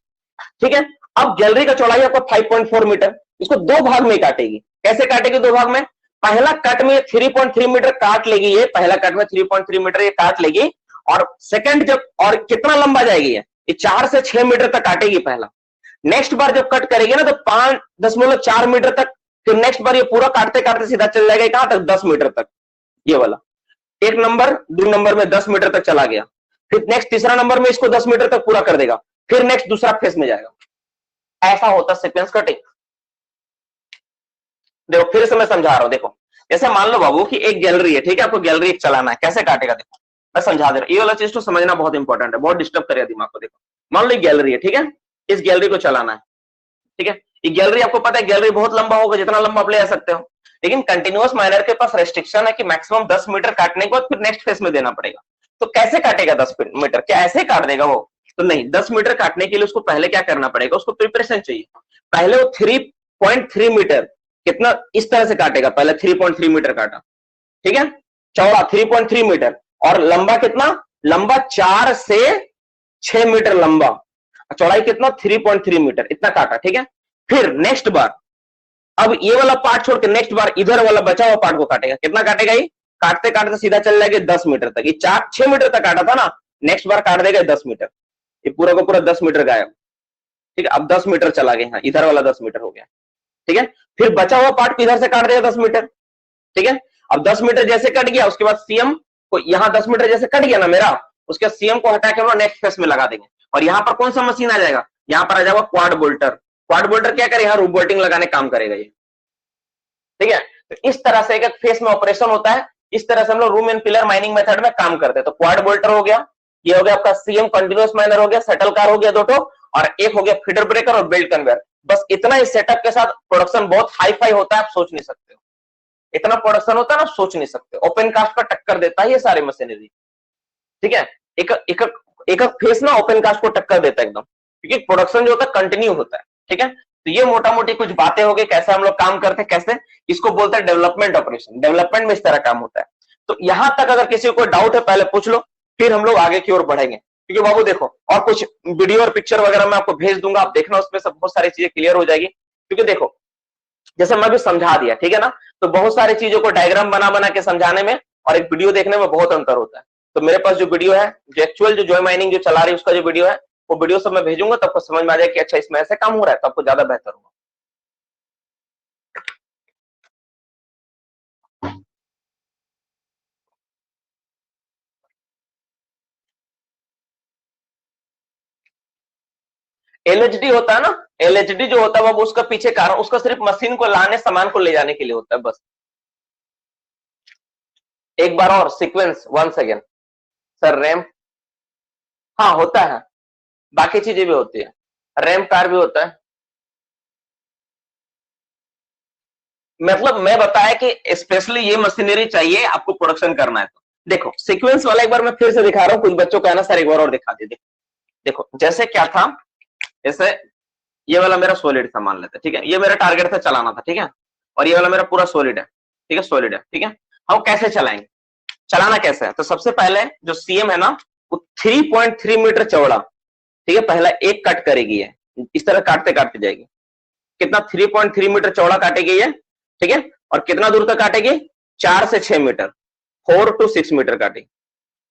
ठीक है। अब गैलरी का चौड़ाई आपको 5.4 मीटर, इसको 2 भाग में काटेगी। कैसे काटेगी 2 भाग में? पहला कट में 3.3 मीटर काट लेगी, ये पहला कट में 3.3 मीटर ये काट लेगी, और सेकंड जब, और कितना लंबा जाएगी ये 4 से 6 मीटर तक काटेगी पहला। नेक्स्ट बार जब कट करेगी ना, तो 5.4 मीटर तक, फिर नेक्स्ट बार ये पूरा काटते काटते सीधा चल जाएगा कहां तक? 10 मीटर तक। ये वाला एक नंबर, 2 नंबर में 10 मीटर तक चला गया, फिर नेक्स्ट तीसरा नंबर में इसको 10 मीटर तक पूरा कर देगा, फिर नेक्स्ट दूसरा फेस में जाएगा। ऐसा होता सीक्वेंस कटिंग। देखो फिर से मैं समझा रहा हूं, देखो जैसे मान लो बाबू कि एक गैलरी है, ठीक है, आपको गैलरी एक चलाना है, कैसे काटेगा देखो मैं समझा दे रहा हूं। ये वाला चीज तो समझना बहुत इंपॉर्टेंट है, बहुत डिस्टर्ब करेगा दिमाग को। देखो मान लो एक गैलरी है, ठीक है, इस गैलरी को चलाना है, ठीक है, ये गैलरी आपको पता है, गैलरी बहुत लंबा होगा, जितना लंबा आप ले आ सकते हो, लेकिन कंटिन्यूअस माइनर के पास रेस्ट्रिक्शन है कि मैक्सिमम 10 मीटर काटने के बाद फिर नेक्स्ट फेस में देना पड़ेगा। तो कैसे काटेगा 10 मीटर? क्या ऐसे काट देगा वो? तो नहीं, 10 मीटर काटने के लिए उसको पहले क्या करना पड़ेगा, उसको प्रिपरेशन चाहिए। पहले वो 3.3 मीटर कितना इस तरह से काटेगा, पहले 3.3 मीटर काटा, ठीक है, चौड़ा 3.3 मीटर, और लंबा कितना, लंबा 4 से 6 मीटर लंबा, चौड़ाई कितना 3.3 मीटर, इतना काटा, ठीक है। फिर नेक्स्ट बार, अब ये वाला पार्ट छोड़ के नेक्स्ट बार इधर वाला बचा हुआ पार्ट को काटेगा। कितना काटेगा? ये काटते काटते सीधा चल जाएगा 10 मीटर तक। ये 6 मीटर तक काटा था ना, नेक्स्ट बार काट देगा 10 मीटर, ये पूरा का पूरा 10 मीटर गायब, ठीक है। अब 10 मीटर चला गया, इधर वाला 10 मीटर हो गया, ठीक है। फिर बचा हुआ पार्ट इधर से काट देगा 10 मीटर, ठीक है। अब 10 मीटर जैसे कट गया, उसके बाद सीएम को यहां 10 मीटर जैसे कट गया ना मेरा, उसके बाद सीएम को हटा के हम लोग नेक्स्ट फेस में लगा देंगे। और यहां पर कौन सा मशीन आ जाएगा? यहां पर आ जाएगा क्वाड बोल्टर। क्वाड बोल्टर क्या करेगा? रूफ बोल्टिंग लगाने काम करेगा ये, ठीक है। तो इस तरह से एक फेस में ऑपरेशन होता है। इस तरह से हम लोग room and pillar mining method में काम करते हैं। तो क्वाड बोल्टर हो गया, ये हो गया आपका सीएम कंटिन्यूअस माइनर हो गया, शटल कार हो गया 2 ठो, और एक हो गया फीडर ब्रेकर और बेल्ट कन्वेयर। बस इतना ही सेटअप के साथ प्रोडक्शन बहुत हाई फाई होता है, आप सोच नहीं सकते हो। इतना प्रोडक्शन होता है ना, सोच नहीं सकते। ओपन कास्ट का टक्कर देता है ये सारी मशीनरी, ठीक है। एक फेस ना ओपन कास्ट को टक्कर देता है एकदम, क्योंकि प्रोडक्शन जो होता है कंटिन्यू होता है, ठीक है। तो ये मोटा मोटी कुछ बातें हो गई, कैसे हम लोग काम करते हैं, कैसे इसको बोलते हैं डेवलपमेंट ऑपरेशन। डेवलपमेंट में इस तरह काम होता है। तो यहां तक अगर किसी को डाउट है पहले पूछ लो, फिर हम लोग आगे की ओर बढ़ेंगे। क्योंकि बाबू देखो, और कुछ वीडियो और पिक्चर वगैरह मैं आपको भेज दूंगा, आप देखना, उसमें सब बहुत सारी चीजें क्लियर हो जाएगी। क्योंकि देखो, जैसे मैं भी समझा दिया, ठीक है ना, तो बहुत सारी चीजों को डायग्राम बना बना के समझाने में और एक वीडियो देखने में बहुत अंतर होता है। तो मेरे पास जो वीडियो है, जो एक्चुअल जो जॉय माइनिंग जो चला रही है उसका जो वीडियो है, वो वीडियो सब मैं भेजूंगा, तो आपको समझ में आ जाएगा कि अच्छा इसमें ऐसे काम हो रहा है, तो आपको ज्यादा बेहतर होगा। एलएचडी होता है ना, एलएचडी जो होता है वो उसका पीछे कारण उसका सिर्फ मशीन को लाने, सामान को ले जाने के लिए होता है बस। एक बार और सीक्वेंस वंस अगेन। सर रैम, हाँ होता है, बाकी चीजें भी होती है, रैम कार भी होता है। मतलब मैं बताया कि स्पेशली ये मशीनरी चाहिए आपको प्रोडक्शन करना है। तो देखो सीक्वेंस वाला एक बार मैं फिर से दिखा रहा हूँ, कुछ बच्चों को है ना सर एक बार और दिखा दीजिए। देखो जैसे क्या था, जैसे ये वाला मेरा सॉलिड था मान लेते, ठीक है, ये मेरा टारगेट था चलाना था, ठीक है, और ये वाला मेरा पूरा सॉलिड है, ठीक है, सॉलिड है, ठीक है। हम कैसे चलाएंगे, चलाना कैसे है? तो सबसे पहले जो सीएम है ना, वो 3.3 मीटर चौड़ा, ठीक है, पहला एक कट करेगी है, इस तरह काटते काटते जाएगी। कितना? 3.3 मीटर चौड़ा काटेगी ये, ठीक है, और कितना दूर तक काटेगी? 4 से 6 मीटर, 4 to 6 मीटर काटेगी,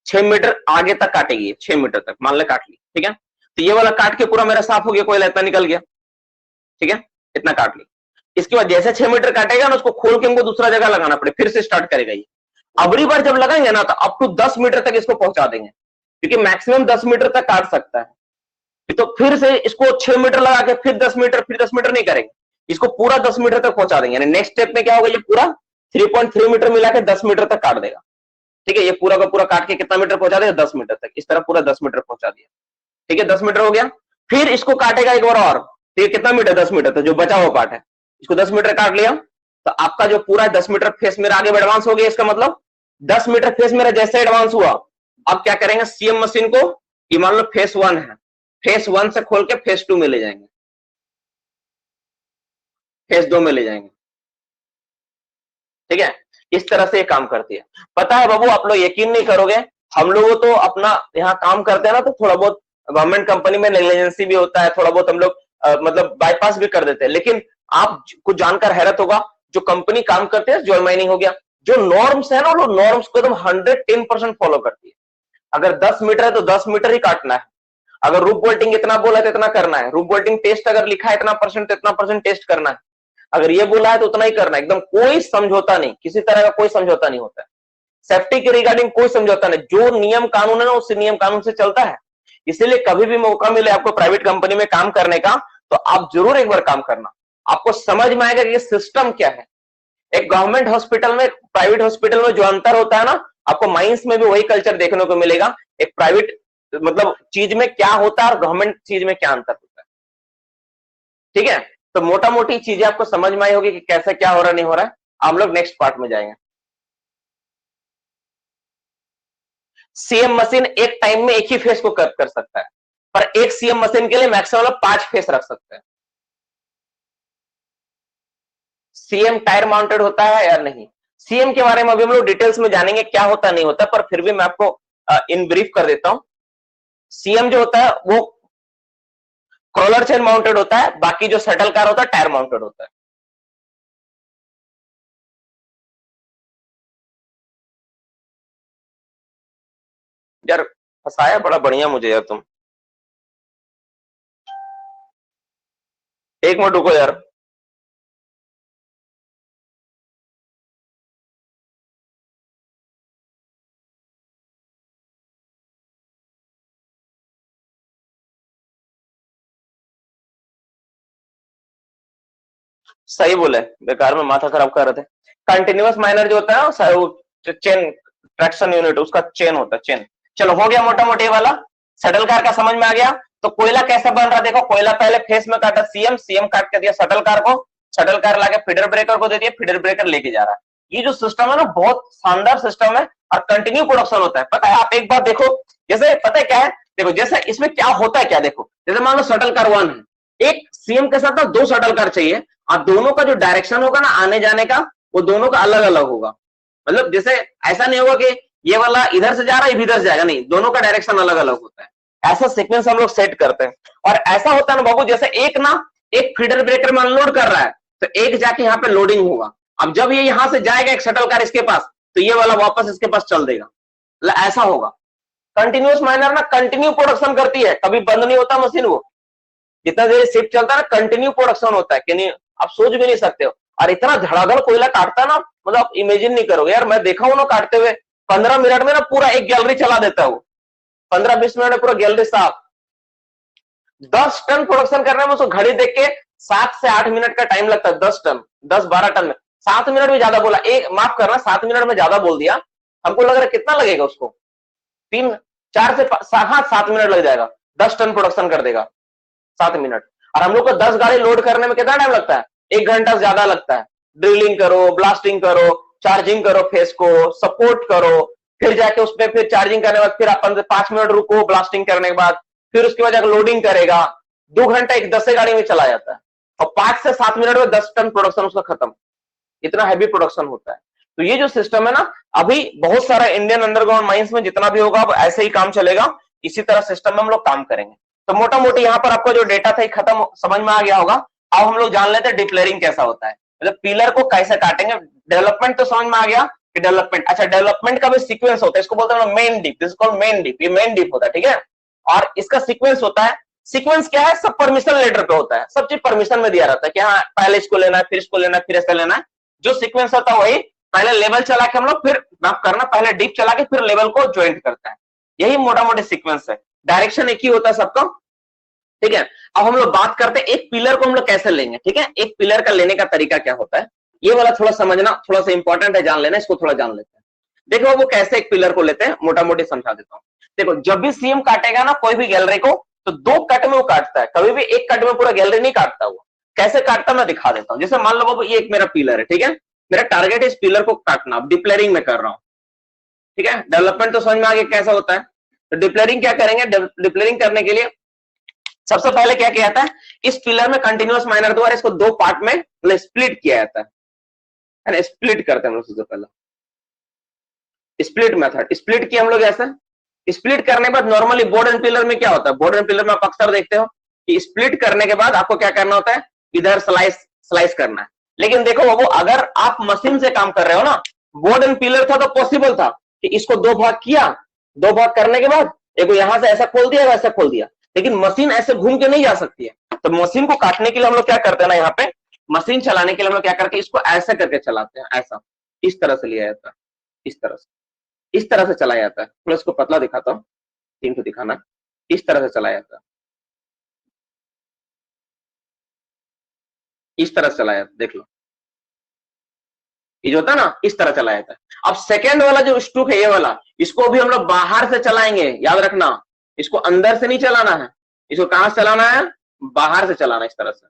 6 मीटर आगे तक काटेगी, 6 मीटर तक मान ले काट ली, ठीक है। तो ये वाला काट के पूरा मेरा साफ हो गया, कोयला इतना निकल गया, ठीक है, इतना काट ली। इसके बाद जैसे 6 मीटर काटेगा ना, उसको खोल के हमको दूसरा जगह लगाना पड़े, फिर से स्टार्ट करेगा ये। अगली बार जब लगाएंगे ना, तो अप टू 10 मीटर तक इसको पहुंचा देंगे, क्योंकि मैक्सिमम 10 मीटर तक काट सकता है। तो फिर से इसको 6 मीटर लगा के फिर 10 मीटर, फिर 10 मीटर नहीं करेंगे, इसको पूरा 10 मीटर तक पहुंचा देंगे। यानी नेक्स्ट स्टेप में क्या होगा, ये पूरा 3.3 मीटर मिला के 10 मीटर तक काट देगा, ठीक है। ये पूरा का पूरा काट के कितना मीटर पहुंचा देगा? 10 मीटर तक, इस तरह पूरा 10 मीटर पहुंचा दिया, ठीक है, 10 मीटर हो गया। फिर इसको काटेगा एक बार और, ठीक है, कितना मीटर? 10 मीटर तक, जो बचा हुआ पार्ट है इसको 10 मीटर काट लिया, तो आपका जो पूरा 10 मीटर फेस मेरा आगे एडवांस हो गया। इसका मतलब 10 मीटर फेस मेरा जैसे एडवांस हुआ, अब क्या करेंगे, सीएम मशीन को, ये मान लो फेस 1 है, फेस 1 से खोल के फेस 2 में ले जाएंगे, फेस 2 में ले जाएंगे, ठीक है। इस तरह से ये काम करती है। पता है बाबू, आप लोग यकीन नहीं करोगे, हम लोग तो अपना यहाँ काम करते हैं ना, तो थोड़ा बहुत गवर्नमेंट कंपनी में नेग्लिजेंसी भी होता है, थोड़ा बहुत हम लोग मतलब बाईपास भी कर देते हैं। लेकिन आप कुछ जानकर हैरत होगा, जो कंपनी काम करते हैं, जॉय माइनिंग हो गया, जो नॉर्म्स है ना, वो नॉर्म्स को एकदम 110% फॉलो करती है। अगर 10 मीटर है तो 10 मीटर ही काटना है। अगर रूफ बोल्टिंग इतना बोला है तो इतना करना है। रूफ बोल्टिंग टेस्ट अगर लिखा है इतना परसेंट तो इतना परसेंट टेस्ट करना है। अगर ये बोला है तो उतना ही करना है, एकदम कोई समझौता नहीं, किसी तरह का कोई समझौता नहीं होता है। सेफ्टी के रिगार्डिंग कोई समझौता नहीं, जो नियम कानून है ना उस नियम कानून से चलता है। इसीलिए कभी भी मौका मिले आपको प्राइवेट कंपनी में काम करने का, तो आप जरूर एक बार काम करना, आपको समझ में आएगा कि ये सिस्टम क्या है। एक गवर्नमेंट हॉस्पिटल में प्राइवेट हॉस्पिटल में जो अंतर होता है ना, आपको माइंस में भी वही कल्चर देखने को मिलेगा। एक प्राइवेट मतलब चीज में क्या होता है और गवर्नमेंट चीज में क्या अंतर होता है, ठीक है। तो मोटा मोटी चीजें आपको समझ में आई होगी कि कैसे क्या हो रहा नहीं हो रहा है। हम लोग नेक्स्ट पार्ट में जाएंगे। सीएम मशीन एक टाइम में एक ही फेस को कर्व कर सकता है, पर एक सीएम मशीन के लिए मैक्सिमम 5 फेस रख सकते हैं। सीएम टायर माउंटेड होता है या नहीं, सीएम के बारे में अभी हम लोग डिटेल्स में जानेंगे क्या होता नहीं होता, पर फिर भी मैं आपको इन ब्रीफ कर देता हूं। सीएम जो होता है वो क्रॉलर चेन माउंटेड होता है, बाकी जो शटल कार होता है टायर माउंटेड होता है। यार फंसाया बड़ा बढ़िया मुझे यार तुम, एक मिनट रुको यार। सही बोले, बेकार में माथा खराब कर रहे थे। कंटिन्यूअस माइनर जो होता है वो चेन ट्रैक्शन यूनिट उसका चेन होता है, चेन। चलो हो गया मोटा मोटी वाला, शटल कार का समझ में आ गया। तो कोयला कैसा बन रहा है देखो, कोयला पहले फेस में काटा सीएम, सीएम काट के दिया शटल कार को, शटल कार लाके फीडर ब्रेकर को दे दिया, फीडर ब्रेकर लेके जा रहा है। ये जो सिस्टम है ना बहुत शानदार सिस्टम है और कंटिन्यू प्रोडक्शन होता है। पता है आप एक बात देखो, जैसे पता है क्या है, देखो जैसे इसमें क्या होता है क्या देखो, जैसे मान लो शटल कार 1 है, एक सीएम के साथ ना 2 शटल कार चाहिए, और दोनों का जो डायरेक्शन होगा ना आने जाने का, वो दोनों का अलग अलग होगा। मतलब जैसे ऐसा नहीं होगा कि ये वाला इधर से जा रहा है इधर से जाएगा, नहीं, दोनों का डायरेक्शन अलग अलग होता है। ऐसा सीक्वेंस हम लोग सेट करते हैं। और ऐसा होता है ना बाबू, जैसे एक फीडर ब्रेकर में अनलोड कर रहा है, तो एक जाके यहाँ पे लोडिंग होगा। अब जब ये यहां से जाएगा एक शटल कार इसके पास, तो ये वाला वापस इसके पास चल देगा, ऐसा होगा। कंटिन्यूअस माइनर ना कंटिन्यू प्रोडक्शन करती है, कभी बंद नहीं होता मशीन, वो जितना देर शिफ्ट चलता है ना कंटिन्यू प्रोडक्शन होता है कि नहीं, आप सोच भी नहीं सकते हो। और इतना धड़ाधड़ कोयला काटता है ना, मतलब आप इमेजिन नहीं करोगे यार। मैं देखा हूं ना काटते हुए, 15 मिनट में ना पूरा एक गैलरी चला देता है वो, 15-20 मिनट में पूरा गैलरी साफ। 10 टन प्रोडक्शन करने में उसको घड़ी देख के 7 से 8 मिनट का टाइम लगता है। 10 टन 10-12 टन में 7 मिनट भी ज्यादा बोला, एक माफ करना 7 मिनट में ज्यादा बोल दिया। हमको लग रहा है कितना लगेगा उसको, 4 से 7 मिनट लग जाएगा, 10 टन प्रोडक्शन कर देगा 7 मिनट। और हम लोग को 10 गाड़ी लोड करने में कितना टाइम लगता है, 1 घंटा से ज्यादा लगता है। ड्रिलिंग करो, ब्लास्टिंग करो, चार्जिंग करो, फेस को सपोर्ट करो, फिर जाके उसमें फिर चार्जिंग करने के बाद फिर अपन 5 मिनट रुको ब्लास्टिंग करने के बाद, फिर उसके बाद जाकर लोडिंग करेगा। 2 घंटा एक 10 गाड़ी में चला जाता है, और 5 से 7 मिनट में 10 टन प्रोडक्शन उसका खत्म। इतना हैवी प्रोडक्शन होता है। तो ये जो सिस्टम है ना, अभी बहुत सारा इंडियन अंडरग्राउंड माइंस में जितना भी होगा अब ऐसे ही काम चलेगा, इसी तरह सिस्टम में हम लोग काम करेंगे। तो मोटा मोटी यहाँ पर आपको जो डेटा था खत्म समझ में आ गया होगा। अब हम लोग जान लेते हैं डिप्लेरिंग कैसा होता है, मतलब पिलर को कैसे काटेंगे। डेवलपमेंट तो समझ में आ गया कि डेवलपमेंट, अच्छा डेवलपमेंट का भी सीक्वेंस होता है, इसको बोलते हैं मेन डिप, इसको मेन डिप, ये मेन डिप होता है, ठीक है। और इसका सीक्वेंस होता है, सीक्वेंस क्या है, सब परमिशन लेटर पे होता है, सब चीज परमिशन में दिया रहता है कि हाँ पहले इसको लेना है, फिर इसको लेना है, फिर ऐसा लेना है। जो सीक्वेंस होता है वही पहले लेवल चला के हम लोग, फिर माफ करना पहले डीप चला के फिर लेवल को ज्वाइंट करता है। यही मोटा मोटी सीक्वेंस है, डायरेक्शन एक ही होता है सबका, ठीक है। अब हम लोग बात करते हैं एक पिलर को हम लोग कैसे लेंगे, ठीक है। एक पिलर का लेने का तरीका क्या होता है, ये वाला थोड़ा समझना थोड़ा सा इंपॉर्टेंट है, जान लेना, इसको थोड़ा जान लेते हैं। देखो वो कैसे एक पिलर को लेते हैं, मोटा मोटी समझा देता हूँ। देखो जब भी सीएम काटेगा ना कोई भी गैलरी को, तो 2 कट में वो काटता है, कभी भी एक कट में पूरा गैलरी नहीं काटता। वो कैसे काटता मैं दिखा देता हूँ। जैसे मान लो बाबू ये एक मेरा पिलर है, ठीक है, मेरा टारगेट इस पिलर को काटना, अब डिप्लेरिंग में कर रहा हूं, ठीक है। डेवलपमेंट तो समझ में आ गया कैसा होता है। तो डिप्लेरिंग क्या करेंगे, डिप्लेरिंग करने के लिए सबसे पहले क्या किया जाता है, इस पिलर में कंटिन्यूअस माइनर द्वारा इसको 2 पार्ट में स्प्लिट किया जाता है, स्प्लिट करते हैं हम लोग। सबसे पहला स्प्लिट मेथड, स्प्लिट किया हम लोग ऐसा। स्प्लिट करने के बाद नॉर्मली बोर्ड एंड पिलर में क्या होता है, बोर्ड एंड पिलर में आप अक्सर देखते हो कि स्प्लिट करने के बाद आपको क्या करना होता है, इधर स्लाइस करना है। लेकिन देखो वो अगर आप मशीन से काम कर रहे हो ना, बोर्ड एंड पिलर था तो पॉसिबल था कि इसको 2 भाग किया, 2 भाग करने के बाद एक यहां से ऐसा खोल दिया, वैसा खोल दिया। लेकिन मशीन ऐसे घूम के नहीं जा सकती है। तो मशीन को काटने के लिए हम लोग क्या करते हैं ना, यहाँ पे मशीन चलाने के लिए हम लोग क्या करके इसको ऐसा करके चलाते हैं, ऐसा इस तरह से लिया जाता है, इस तरह से चलाया जाता है। थोड़ा इसको पतला दिखाता हूँ, 3 को दिखाना, इस तरह से चलाया जाता है, इस तरह से चलाया जाता है, देख लो ये जो होता है ना इस तरह चलाया जाता है। अब सेकेंड वाला जो स्टूक है ये वाला, इसको भी हम लोग बाहर से चलाएंगे, याद रखना, इसको अंदर से नहीं चलाना है, इसको कहां से चलाना है, बाहर से चलाना है, इस तरह से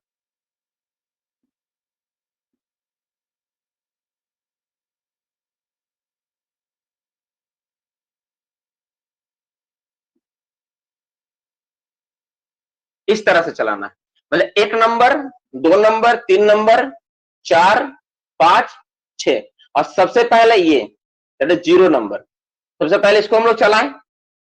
इस तरह से चलाना है। मतलब 1 नंबर, 2 नंबर, 3 नंबर, 4, 5, 6 और सबसे पहले ये 0 नंबर। सबसे पहले इसको हम लोग चलाएं,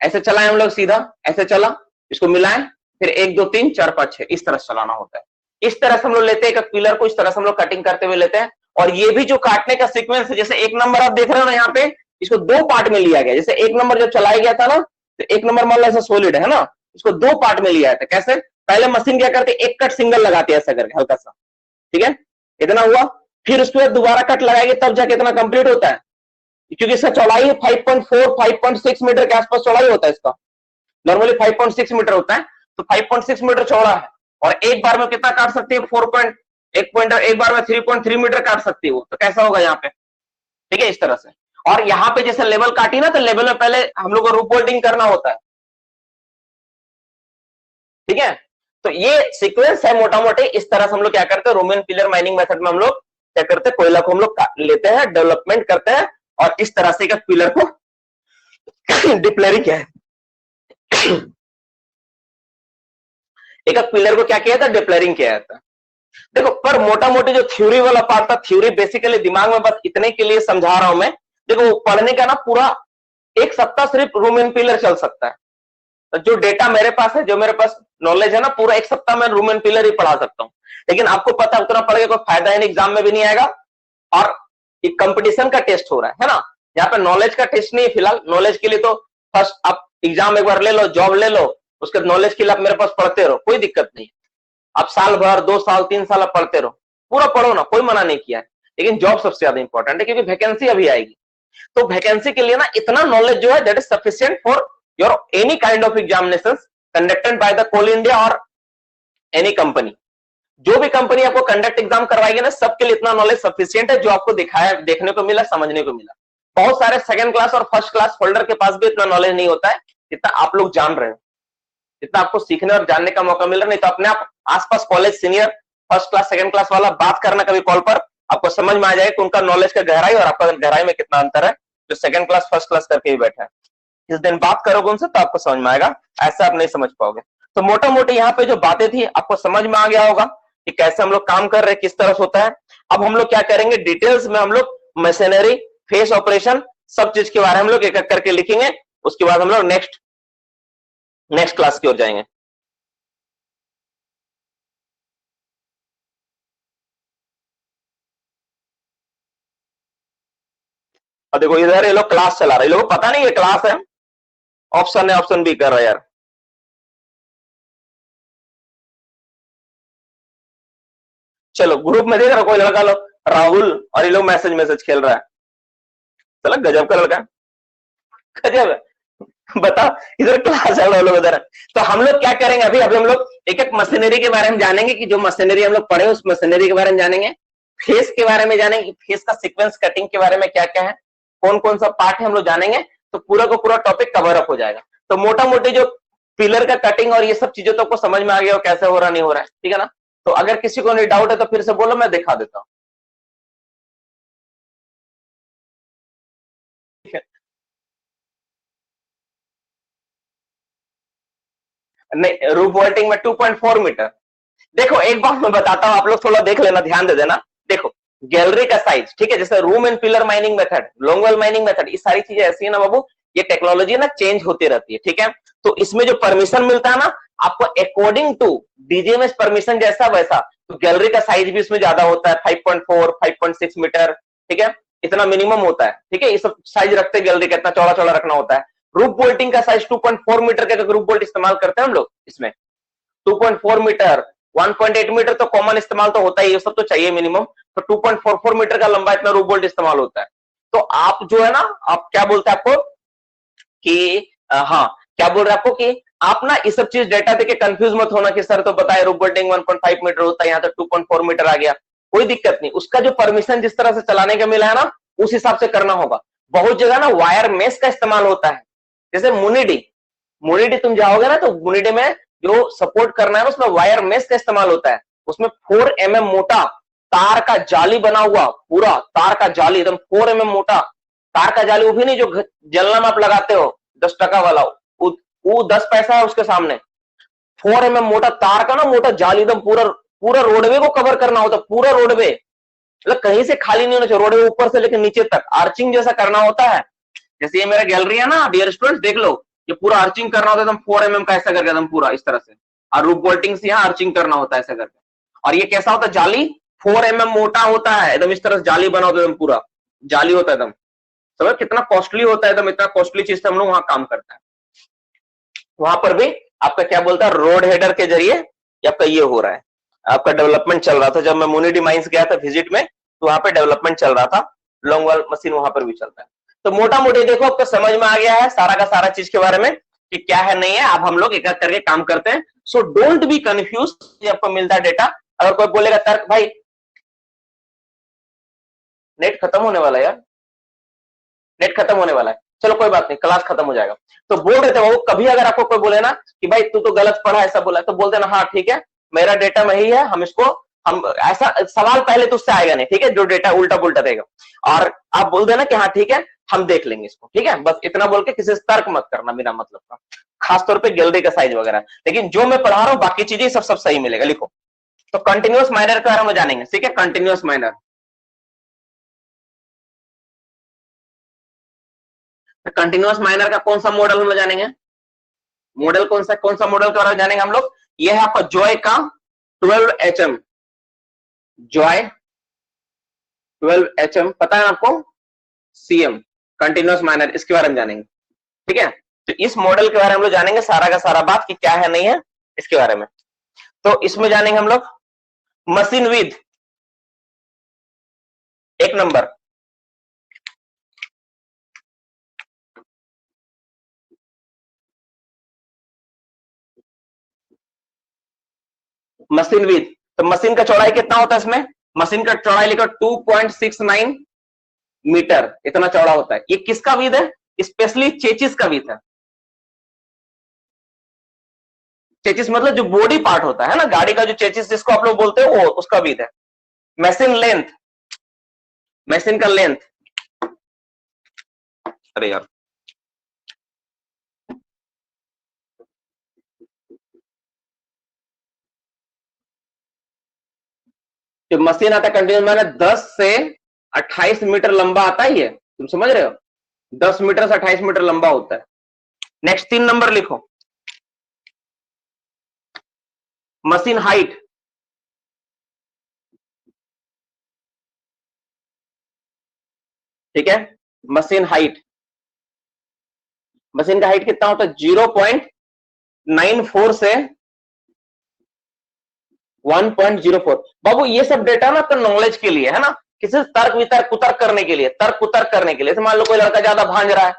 ऐसे चलाएं हम लोग सीधा, ऐसे चला, इसको मिलाएं, फिर 1 2 3 4 5 6 इस तरह से चलाना होता है। इस तरह से हम लोग लेते हैं एक पिलर को, इस तरह से हम लोग कटिंग करते हुए लेते हैं। और ये भी जो काटने का सीक्वेंस है, जैसे 1 नंबर आप देख रहे हो ना यहाँ पे, इसको 2 पार्ट में लिया गया। जैसे 1 नंबर जब चलाया गया था ना, तो 1 नंबर मान लो ऐसा सॉलिड है ना, इसको 2 पार्ट में लिया था। कैसे? पहले मशीन क्या करती है, एक कट सिंगल लगाती है ऐसा करके हल्का सा, ठीक है, इतना हुआ, फिर उसके बाद दोबारा कट लगाएगी तब जाके इतना कंप्लीट होता है। क्योंकि इसका चौड़ाई 5.4 5.6 मीटर के आसपास चौड़ाई होता है इसका, नॉर्मली 5.6 मीटर होता है, तो 5.6 मीटर चौड़ा है। और एक बार में कितना काट सकती है, 4.1 एक बार में 3.3 मीटर काट सकती है वो। तो कैसा होगा यहाँ पे, ठीक है, इस तरह से। और यहाँ पे जैसे लेवल काटी ना, तो लेवल में पहले हम लोग को रूप बोल्टिंग करना होता है, ठीक है। तो ये सीक्वेंस है मोटा मोटे। इस तरह से हम लोग क्या करते हैं, रोमन पिलर माइनिंग मेथड में हम लोग क्या करते हैं, कोयला को हम लोग लेते हैं, डेवलपमेंट करते हैं और इस तरह से एक पिलर को डिप्लेरिंग किया है। एक पिलर को क्या किया था, डिप्लेरिंग किया था। देखो, पर मोटा मोटी जो थ्योरी वाला पार्ट था, थ्योरी बेसिकली दिमाग में बस इतने के लिए समझा रहा हूं मैं। देखो, पढ़ने का ना पूरा 1 सप्ताह सिर्फ रूमेन पिलर चल सकता है। तो जो डेटा मेरे पास है, जो मेरे पास नॉलेज है ना, पूरा 1 सप्ताह में रूमेन पिलर ही पढ़ा सकता हूं। लेकिन आपको पता उतना पढ़ेगा कोई फायदा है नहीं, एग्जाम में भी नहीं आएगा। और एक कंपटीशन का टेस्ट हो रहा है ना, यहाँ पे नॉलेज का टेस्ट नहीं है फिलहाल। नॉलेज के लिए तो फर्स्ट आप एग्जाम एक बार ले लो, जॉब ले लो, उसके नॉलेज के लिए आप मेरे पास पढ़ते रहो, कोई दिक्कत नहीं। आप साल भर, 2 साल, 3 साल आप पढ़ते रहो, पूरा पढ़ो ना, कोई मना नहीं किया है। लेकिन जॉब सबसे ज्यादा इंपॉर्टेंट है, क्योंकि वैकेंसी अभी आएगी। तो वैकेंसी के लिए ना इतना नॉलेज जो है, that is sufficient for your any kind of examination conducted by the Coal India और एनी कंपनी। जो भी कंपनी आपको कंडक्ट एग्जाम करवाएगी ना, सबके लिए इतना नॉलेज सफिशिएंट है, जो आपको दिखाया, देखने को मिला, समझने को मिला। बहुत सारे सेकंड क्लास और फर्स्ट क्लास होल्डर के पास भी इतना नॉलेज नहीं होता है जितना आप लोग जान रहे हो, जितना आपको सीखने और जानने का मौका मिल रहा है। नहीं तो अपने आप आसपास college senior, first class, second class वाला बात करना कभी कॉल पर, आपको समझ में आ जाएगा कि उनका नॉलेज का गहराई और आपका गहराई में कितना अंतर है, जो सेकंड क्लास फर्स्ट क्लास करके ही बैठा है। जिस दिन बात करोगे उनसे तो आपको समझ में आएगा, ऐसा आप नहीं समझ पाओगे। तो मोटा मोटी यहाँ पे जो बातें थी आपको समझ में आ गया होगा कि कैसे हम लोग काम कर रहे हैं, किस तरह से होता है। अब हम लोग क्या करेंगे, डिटेल्स में हम लोग मशीनरी, फेस ऑपरेशन, सब चीज के बारे में हम लोग एक एक करके लिखेंगे। उसके बाद हम लोग नेक्स्ट क्लास की ओर जाएंगे। अब देखो, इधर ये लोग क्लास चला रहे, लोगों को पता नहीं ये क्लास है, ऑप्शन है, ऑप्शन भी कर रहा है यार। चलो, ग्रुप में देख रहा कोई लड़का लोग, राहुल, और ये लोग मैसेज खेल रहा है। चलो, गजब का लड़का, गजब है। बताओ, इधर क्लास चल रहा है, लोग इधर। तो हम लोग क्या करेंगे, अभी हम लोग एक एक मशीनरी के बारे में जानेंगे, कि जो मशीनरी हम लोग पढ़े उस मशीनरी के बारे में जानेंगे। फेस के बारे में जानेंगे, फेस का सीक्वेंस कटिंग के बारे में क्या क्या है, कौन कौन सा पार्ट है, हम लोग जानेंगे। तो पूरा को पूरा टॉपिक कवर अप हो जाएगा। तो मोटा मोटी जो पिलर का कटिंग और ये सब चीजों तो आपको समझ में आ गया हो, कैसे हो रहा नहीं हो रहा है, ठीक है ना। तो अगर किसी को नहीं डाउट है तो फिर से बोलो, मैं दिखा देता हूँ। नहीं, रूफ वॉल्टिंग में 2.4 मीटर। देखो, एक बात मैं बताता हूं, आप लोग थोड़ा देख लेना, ध्यान दे देना। देखो, गैलरी का साइज, ठीक है, जैसे room and pillar mining method, longwall mining method, ये सारी चीजें ऐसी है ना बाबू, ये टेक्नोलॉजी ना चेंज होती रहती है, ठीक है। तो इसमें जो परमिशन मिलता है ना आपको, अकॉर्डिंग टू डीजीएमएस परमिशन जैसा वैसा, तो गैलरी का साइज भी इसमें ज्यादा होता है, 5.4 5.6 मीटर, ठीक है, इतना मिनिमम होता है, ठीक है। ये सब साइज रखते हैं गैलरी का, इतना चौड़ा चौड़ा रखना होता है। रूफ बोल्टिंग का साइज 2.4 मीटर का रूफ बोल्ट इस्तेमाल करते हैं हम लोग इसमें। 2.4 मीटर, 1.8 मीटर तो कॉमन इस्तेमाल तो होता ही, ये सब तो चाहिए मिनिमम। तो 2.44 मीटर का लंबा इतना रूफ बोल्ट इस्तेमाल होता है। तो आप जो है ना, आप क्या बोलते हैं आपको कि हाँ, क्या बोल रहे हैं आपको कि आप ना ये सब चीज डेटा देके कंफ्यूज मत होना कि सर तो बताए रूफ बोल्टिंग 1.5 मीटर होता है, यहाँ तो 2.4 मीटर आ गया। कोई दिक्कत नहीं, उसका जो परमिशन जिस तरह से चलाने का मिला है ना, उस हिसाब से करना होगा। बहुत जगह ना वायर मेश का इस्तेमाल होता है, जैसे मुनिडी तुम जाओगे ना, तो मुनिडी में जो सपोर्ट करना है उसमें वायर मेश का इस्तेमाल होता है। उसमें 4 mm मोटा तार का जाली बना हुआ, पूरा तार का जाली एकदम 4 mm मोटा तार का जाली, वो भी नहीं जो जलना में आप लगाते हो 10 टका वाला, वो 10 पैसा है उसके सामने। 4 mm मोटा तार का ना मोटा जाल, एकदम पूरा पूरा रोडवे को कवर करना होता, पूरा रोडवे, मतलब कहीं से खाली नहीं होना चाहिए, रोडवे ऊपर से लेकर नीचे तक आर्चिंग जैसा करना होता है। जैसे ये मेरा गैलरी है ना डियर स्टूडेंट्स, देख लो ये पूरा आर्चिंग करना होता है एकदम 4 mm का ऐसा करके एकदम पूरा इस तरह से, और रूफ बोल्टिंग से यहाँ आर्चिंग करना होता है ऐसा करके। और ये कैसा होता है जाली, 4 mm मोटा होता है एकदम, इस तरह से जाली बना होता है एकदम, पूरा जाली होता है एकदम। समझ कितना कॉस्टली होता है एकदम, इतना कॉस्टली चीज से हम लोग वहां काम करता है। वहां पर भी आपका क्या बोलता है, रोड हेडर के जरिए आपका ये हो रहा है, आपका डेवलपमेंट चल रहा था। जब मैं मुनिडी माइंस गया था विजिट में, तो वहां पे डेवलपमेंट चल रहा था, लॉन्ग वाल मशीन वहां पर भी चलता है। तो मोटा मोटी देखो आपको समझ में आ गया है सारा का सारा चीज के बारे में कि क्या है नहीं है। अब हम लोग एक एक करके काम करते हैं। सो डोंट बी कंफ्यूज, आपको मिलता है डेटा। अगर कोई बोलेगा तर्क भाई नेट खत्म होने वाला है यार, नेट खत्म होने वाला है, चलो कोई बात नहीं, क्लास खत्म हो जाएगा। तो बोल रहे थे वो, कभी अगर आपको कोई बोले ना कि भाई तू तो गलत पढ़ा ऐसा बोला, तो बोल देना हाँ ठीक है मेरा डेटा में ही है, हम इसको हम ऐसा सवाल पहले तो उससे आएगा नहीं, ठीक है, जो डेटा उल्टा पुल्टा देगा। और आप बोल देना कि हाँ ठीक है हम देख लेंगे इसको, ठीक है, बस इतना बोल के किसी से तर्क मत करना बिना मतलब का, खासतौर पर गैलरी का साइज वगैरह। लेकिन जो मैं पढ़ा रहा हूँ बाकी चीजें सब सही मिलेगा, लिखो। तो कंटिन्यूअस माइनर के बारे में जानेंगे, ठीक है, कंटिन्यूअस माइनर। कंटिन्यूअस माइनर का कौन सा मॉडल हम लोग जानेंगे, मॉडल कौन सा मॉडल के बारे में जानेंगे हम लोग। ये है आपका जॉय का 12HM, जॉय 12HM, पता है आपको, CM कंटिन्यूअस माइनर, इसके बारे में जानेंगे, ठीक है। तो इस मॉडल के बारे में हम लोग जानेंगे सारा का सारा बात कि क्या है नहीं है इसके बारे में। तो इसमें जानेंगे हम लोग मशीन विद, एक नंबर मशीन विद। तो मशीन का चौड़ाई कितना होता है इसमें, मशीन का चौड़ाई लिखो 2.69 मीटर, इतना चौड़ा होता है। ये किसका विद है, स्पेशली चेचिस का विद है। चेचिस मतलब जो बॉडी पार्ट होता है ना गाड़ी का, जो चेचिस जिसको आप लोग बोलते हो वो उसका विद है। मशीन लेंथ, मशीन का लेंथ, अरे यार जो मशीन आता है कंटिन्यूस मैंने 10 से 28 मीटर लंबा आता है, ये तुम समझ रहे हो, 10 मीटर से 28 मीटर लंबा होता है। नेक्स्ट 3 नंबर लिखो, मशीन हाइट, ठीक है, मशीन हाइट, मशीन का हाइट कितना होता है 0.94 से 1.04। बाबू ये सब डेटा ना तो नॉलेज के लिए है ना, किसी तर्क वितर्क कुतर्क करने के लिए, तर्क कुतर्क करने के लिए। तो मान लो कोई लड़का ज्यादा भांज रहा है,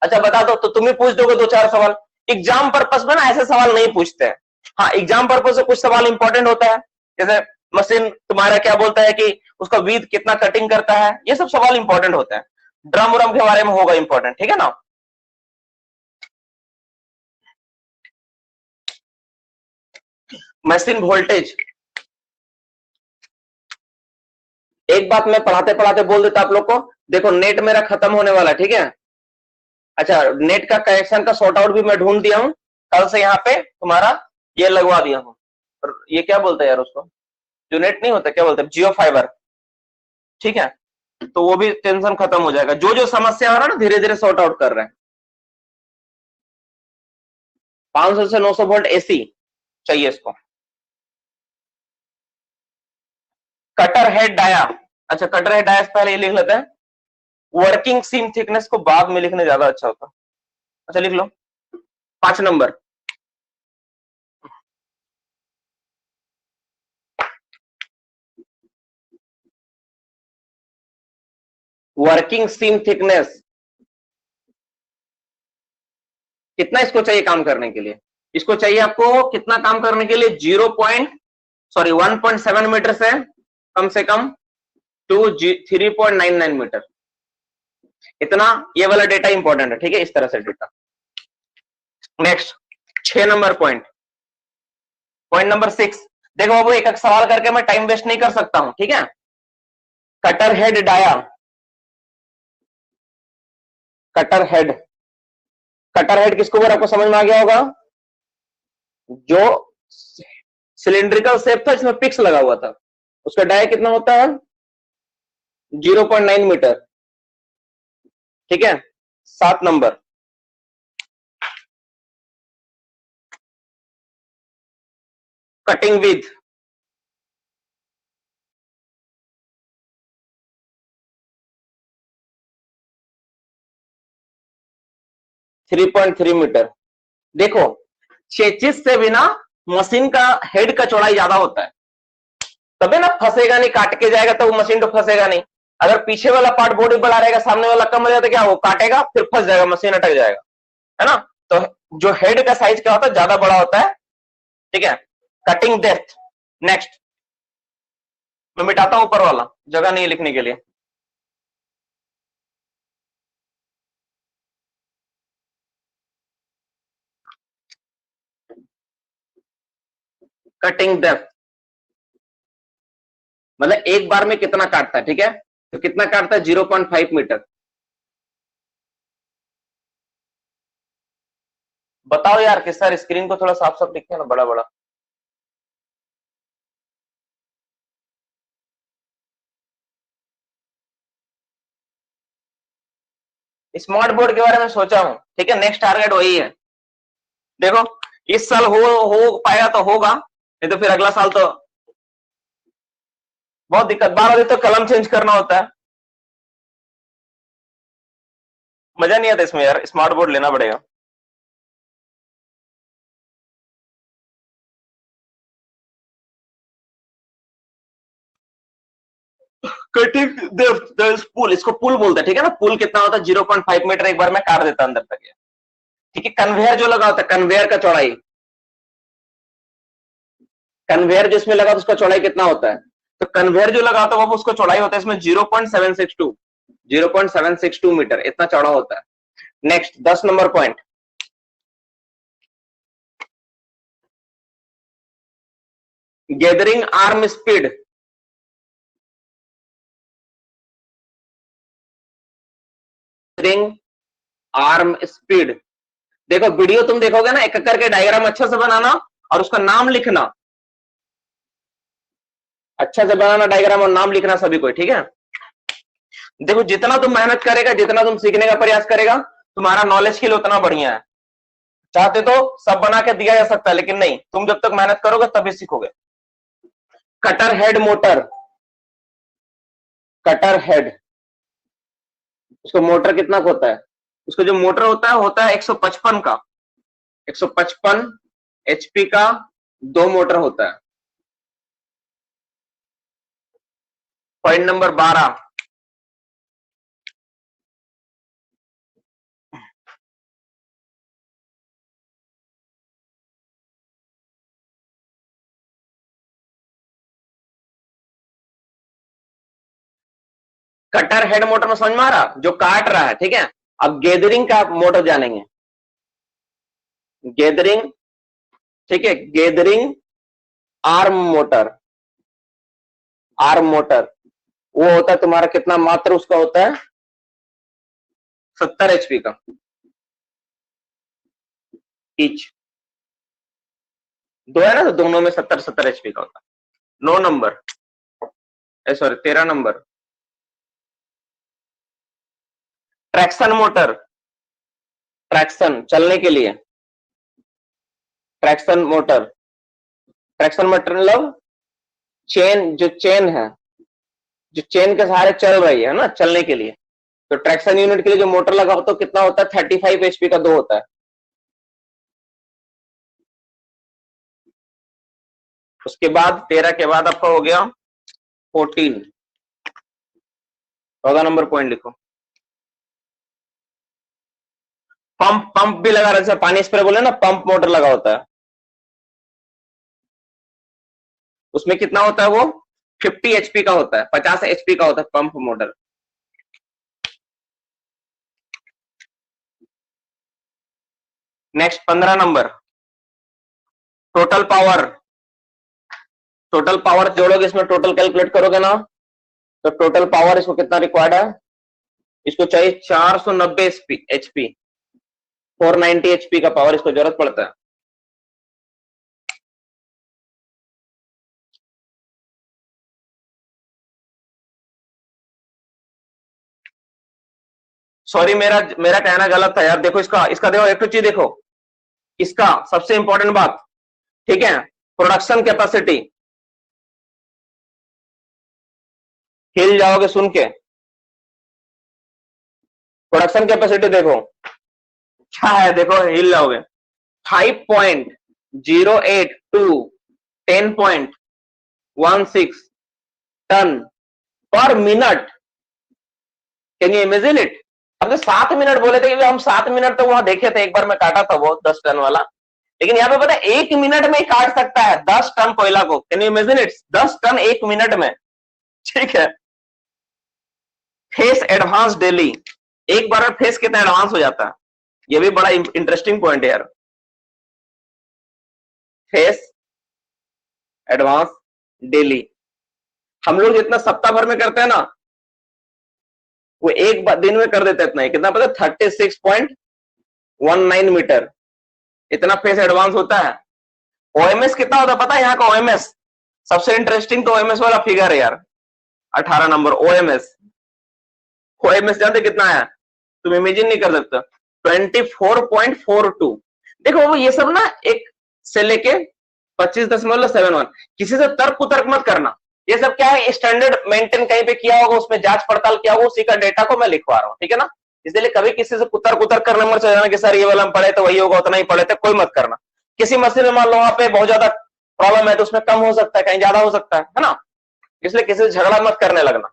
अच्छा बता दो, तो तुम ही पूछ दोगे 2-4 सवाल। एग्जाम पर्पस में ना ऐसे सवाल नहीं पूछते हैं। हाँ एग्जाम पर्पस से कुछ सवाल इंपॉर्टेंट होता है, जैसे मशीन तुम्हारा क्या बोलता है कि उसका विड्थ कितना कटिंग करता है, ये सब सवाल इंपॉर्टेंट होता है। ड्रम व्रम के बारे में होगा इंपॉर्टेंट, ठीक है ना। मशीन वोल्टेज, एक बात मैं पढ़ाते पढ़ाते बोल देता आप लोग को, देखो नेट मेरा खत्म होने वाला, ठीक है। अच्छा नेट का कनेक्शन का सॉर्ट आउट भी मैं ढूंढ दिया हूं, कल से यहाँ पे तुम्हारा ये लगवा दिया हूं। और ये क्या बोलते हैं यार उसको, जो नेट नहीं होता क्या बोलते हैं, जियो फाइबर, ठीक है। तो वो भी टेंशन खत्म हो जाएगा, जो जो समस्या हो रहा है ना धीरे धीरे सॉर्ट आउट कर रहे हैं। 500 से 900 वोल्ट एसी चाहिए इसको। कटर हेड डाया, अच्छा कटर हेड डाया पहले ये लिख लेते हैं, वर्किंग सीम थिकनेस को बाद में लिखने ज्यादा अच्छा होता। अच्छा लिख लो 5 नंबर, वर्किंग सीम थिकनेस कितना इसको चाहिए काम करने के लिए, इसको चाहिए आपको कितना काम करने के लिए 1.7 मीटर से कम से कम 3.99 मीटर, इतना ये वाला डेटा इंपॉर्टेंट है, ठीक है, इस तरह से data. Next 6 number point, point number 6, देखो बाबू एक एक सवाल करके मैं टाइम वेस्ट नहीं कर सकता हूं, ठीक है। Cutter head dia, cutter head, cutter head किसको बोल आपको समझ में आ गया होगा, जो सिलिंड्रिकल शेप था इसमें पिक्स लगा हुआ था, उसका डाया कितना होता है 0.9 मीटर। ठीक है, 7 नंबर, कटिंग विथ 3.3 मीटर। देखो चेचिस से भी ना मशीन का हेड का चौड़ाई ज्यादा होता है, तभी ना फंसेगा नहीं, काट के जाएगा तो वो मशीन तो फंसेगा नहीं। अगर पीछे वाला पार्ट बॉडी बड़ा रहेगा, सामने वाला कम हो जाता है, क्या वो काटेगा फिर फंस जाएगा, मशीन अटक जाएगा, है ना। तो जो हेड का साइज क्या होता है ज्यादा बड़ा होता है। ठीक है, कटिंग डेप्थ। नेक्स्ट मैं मिटाता हूं ऊपर वाला, जगह नहीं लिखने के लिए। कटिंग डेप्थ मतलब एक बार में कितना काटता है। ठीक है, तो कितना काटता है 0.5 मीटर। बताओ यार कि सर स्क्रीन को थोड़ा साफ साफ दिखे ना, बड़ा बड़ा। स्मार्ट बोर्ड के बारे में सोचा हूं। ठीक है, नेक्स्ट टारगेट वही है। देखो इस साल हो पाएगा तो होगा, नहीं तो फिर अगला साल तो बहुत दिक्कत। 12 दिन तो कलम चेंज करना होता है, मजा नहीं आता इसमें यार, स्मार्ट बोर्ड लेना पड़ेगा। कटिंग डेप्थ पुल, इसको पुल बोलते हैं। ठीक है ना, पुल कितना होता है 0.5 मीटर, एक बार में काट देता अंदर तक। ठीक है, कन्वेयर जो लगा होता है, कन्वेयर का चौड़ाई, कन्वेयर जिसमें लगा तो उसका चौड़ाई कितना होता है, तो कन्वेयर जो लगा होता है वो उसका चौड़ाई होता है इसमें 0.762 मीटर, इतना चौड़ा होता है। Next 10 number point, gathering arm speed. Gathering arm speed, देखो वीडियो तुम देखोगे ना, एक एक करके डायग्राम अच्छा से बनाना और उसका नाम लिखना, अच्छा से बनाना डायग्राम और नाम लिखना सभी को। ठीक है, देखो जितना तुम मेहनत करेगा, जितना तुम सीखने का प्रयास करेगा, तुम्हारा नॉलेज के लिए उतना बढ़िया है। चाहते तो सब बना के दिया जा सकता है, लेकिन नहीं, तुम जब तक मेहनत करोगे तभी सीखोगे। Cutter head motor, cutter head, उसका मोटर कितना होता है, उसका जो मोटर होता है 155 का, 155 एचपी का 2 मोटर होता है। Point number 12, cutter head motor में समझ में आ रहा, जो काट रहा है। ठीक है, अब गैदरिंग का मोटर जानेंगे, गैदरिंग। ठीक है, gathering arm motor, arm motor वो होता है तुम्हारा कितना, मात्र उसका होता है 70 एचपी का ईच, दो है ना, तो दोनों में 70 एचपी का होता है। 9 number, sorry 13 number, traction motor, traction चलने के लिए, ट्रैक्शन मोटर, ट्रैक्शन मोटर मतलब चेन, जो चेन है, जो चेन के सहारे चल रही है ना, चलने के लिए। तो ट्रैक्शन यूनिट के लिए जो मोटर लगा होता है कितना होता है 35 एचपी का 2 होता है। उसके बाद 13 के बाद आपका हो गया 14, 14 नंबर पॉइंट लिखो। पंप, पंप भी लगा रहे, पानी स्प्रे बोले ना, पंप मोटर लगा होता है, उसमें कितना होता है वो 50 एचपी का होता है, 50 एचपी का होता है pump motor. Next 15 number, total power, total power जोड़ोगे इसमें, टोटल कैलकुलेट करोगे ना, तो टोटल पावर इसको कितना रिक्वायर्ड है, इसको चाहिए 490 एचपी, 490 एचपी का पावर इसको जरूरत पड़ता है। सॉरी, मेरा मेरा कहना गलत था यार। देखो इसका इसका देखो, एक तो चीज देखो, इसका सबसे इंपॉर्टेंट बात, ठीक है, प्रोडक्शन कैपेसिटी। हिल जाओगे सुन के। प्रोडक्शन कैपेसिटी देखो क्या है, देखो हिल जाओगे। 5.082 10.16 टन पर minute. Can you imagine it? हमने 7 मिनट बोले थे, क्योंकि हम 7 मिनट तो वहां देखे थे, एक बार मैं काटा था वो 10 टन वाला। लेकिन यहाँ पे पता है 1 मिनट में ही काट सकता है 10 टन कोयला को। Can you imagine it? 10 ton 1 minute में, ठीक है। फेस एडवांस डेली, एक बार में फेस कितना एडवांस हो जाता है, ये भी बड़ा इंटरेस्टिंग पॉइंट है यार। फेस एडवांस डेली हम लोग जितना सप्ताह भर में करते हैं ना, वो एक दिन में कर देते हैं इतना ही। कितना पता? 36.19 मीटर, इतना फेस एडवांस होता है। ओएमएस कितना होता है पता है यहाँ का? ओएमएस सबसे इंटरेस्टिंग तो ओएमएस वाला फिगर है यार, 18 नंबर ओएमएस। ओएमएस जानते कितना है? तुम इमेजिन नहीं कर सकते। 24.42। देखो वो ये सब ना एक से लेके 25.71, किसी से तर्क कुतर्क मत करना। ये सब क्या है, स्टैंडर्ड मेंटेन कहीं पे किया होगा, उसमें जांच पड़ताल किया होगा, उसी का डेटा को मैं लिखवा रहा हूँ, ठीक है ना। इसलिए कभी किसी से कुतर्क करने मत चल जाना कि सर ये वाला हम पढ़े तो वही होगा, उतना ही पढ़े थे, कोई मत करना। किसी मशीन में मान लो वहां पे बहुत ज्यादा प्रॉब्लम है तो उसमें कम हो सकता है, कहीं ज्यादा हो सकता है ना। इसलिए किसी से झगड़ा मत करने लगना।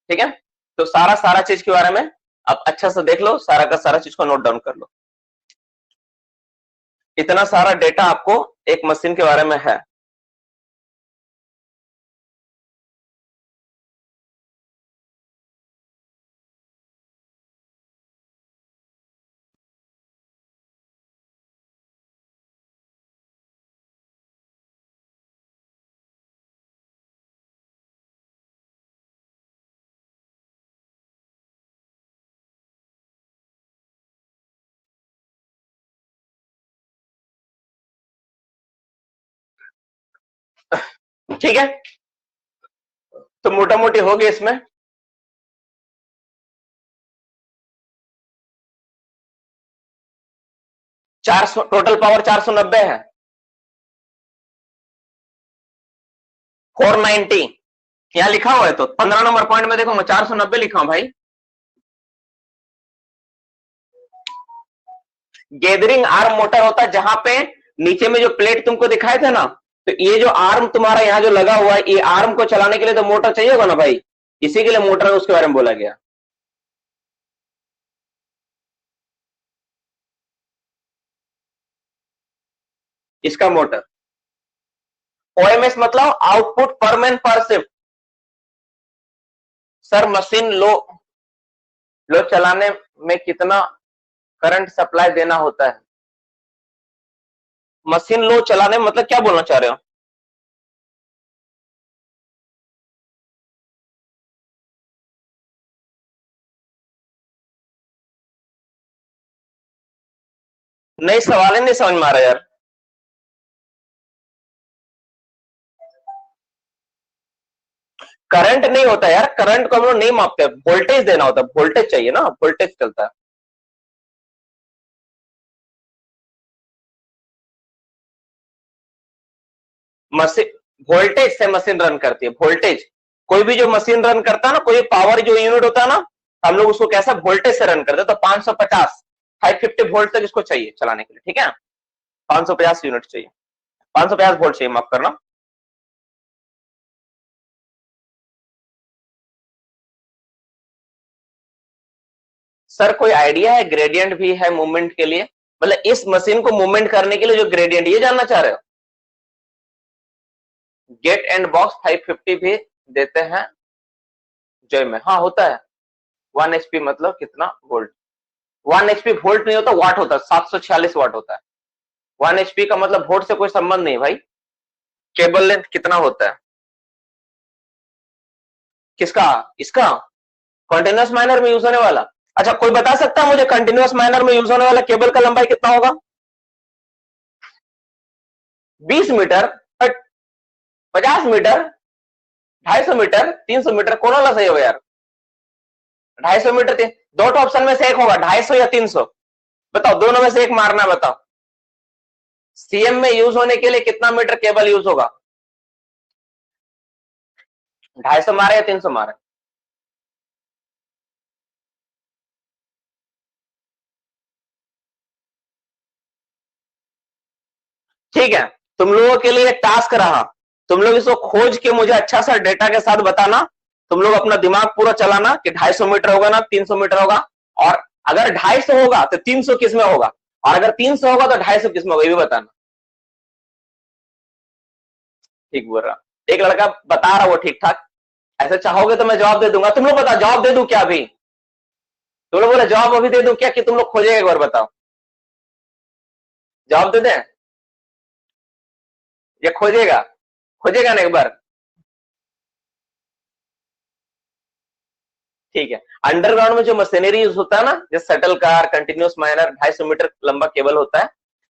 ठीक है, तो सारा सारा चीज के बारे में आप अच्छा से देख लो, सारा का सारा चीज को नोट डाउन कर लो। इतना सारा डेटा आपको एक मशीन के बारे में है। ठीक है, तो मोटा मोटी हो गई इसमें। 400 टोटल पावर 490 है। 490 यहां लिखा हुआ है, तो 15 नंबर पॉइंट में देखो मैं 490 लिखा हूं भाई। गैदरिंग आर्म मोटर होता है, जहां पे नीचे में जो प्लेट तुमको दिखाए थे ना, तो ये जो आर्म तुम्हारा यहाँ जो लगा हुआ है, ये आर्म को चलाने के लिए तो मोटर चाहिए होगा ना भाई, इसी के लिए मोटर है, उसके बारे में बोला गया। इसका मोटर ओएमएस मतलब आउटपुट पर मैन पर शिफ्ट। सर मशीन लो लो चलाने में कितना करंट सप्लाई देना होता है? मशीन लो चलाने में मतलब क्या बोलना चाह रहे हो? नहीं, सवाल ही नहीं समझ में आ रहा यार। करंट नहीं होता यार, करंट को हम लोग नहीं मापते, वोल्टेज देना होता है, वोल्टेज चाहिए ना, वोल्टेज चलता है। मशीन वोल्टेज से मशीन रन करती है, वोल्टेज। कोई भी जो मशीन रन करता है ना, कोई पावर जो यूनिट होता है ना, हम लोग उसको कैसा वोल्टेज से रन करते हैं। तो 550 550 वोल्ट तक इसको चाहिए चलाने के लिए, ठीक है। 550 यूनिट चाहिए, 550 वोल्ट चाहिए, माफ करना। सर कोई आइडिया है? ग्रेडियंट भी है मूवमेंट के लिए, मतलब इस मशीन को मूवमेंट करने के लिए जो ग्रेडियंट, ये जानना चाह रहे हो? गेट एंड बॉक्स 550 भी देते हैं जय में, हाँ होता है। 1 एचपी मतलब कितना वोल्ट? 1 एचपी वोल्ट नहीं होता, वाट होता है, 746 वाट होता है। 1 एचपी का मतलब वोल्ट से कोई संबंध नहीं भाई। केबल लेंथ कितना होता है? किसका? इसका कंटिन्यूअस माइनर में यूज होने वाला। अच्छा, कोई बता सकता है मुझे कंटिन्यूअस माइनर में यूज होने वाला केबल का लंबाई कितना होगा? 20 मीटर, 50 मीटर, 250 मीटर, 300 मीटर, कौन वाला सही होगा यार? 250 मीटर, दो ऑप्शन में से एक होगा, 250 या 300, बताओ दोनों में से एक मारना, बताओ। सीएम में यूज होने के लिए कितना मीटर केबल यूज होगा? 250 मारे या 300 मारे? ठीक है, तुम लोगों के लिए टास्क रहा, तुम लोग इसको खोज के मुझे अच्छा सा डेटा के साथ बताना। तुम लोग अपना दिमाग पूरा चलाना कि 250 मीटर होगा ना 300 मीटर होगा, और अगर 250 होगा तो 300 किस में होगा, और अगर 300 होगा तो 250 किस में होगा, ये भी बताना। ठीक बोल रहा, एक लड़का बता रहा वो ठीक ठाक। ऐसे चाहोगे तो मैं जवाब दे दूंगा, तुम लोग बताओ जवाब दे दूं क्या अभी? तुम लोग बोले जवाब अभी दे दूं क्या, कि तुम लोग खोजेगा? एक बार बताओ, जवाब दे दें या खोजेगा? खोजेगा ना एक बार? ठीक है, अंडरग्राउंड में जो मशीनरी यूज होता है ना, जैसे shuttle car, continuous miner, 250 metre लंबा केबल होता है।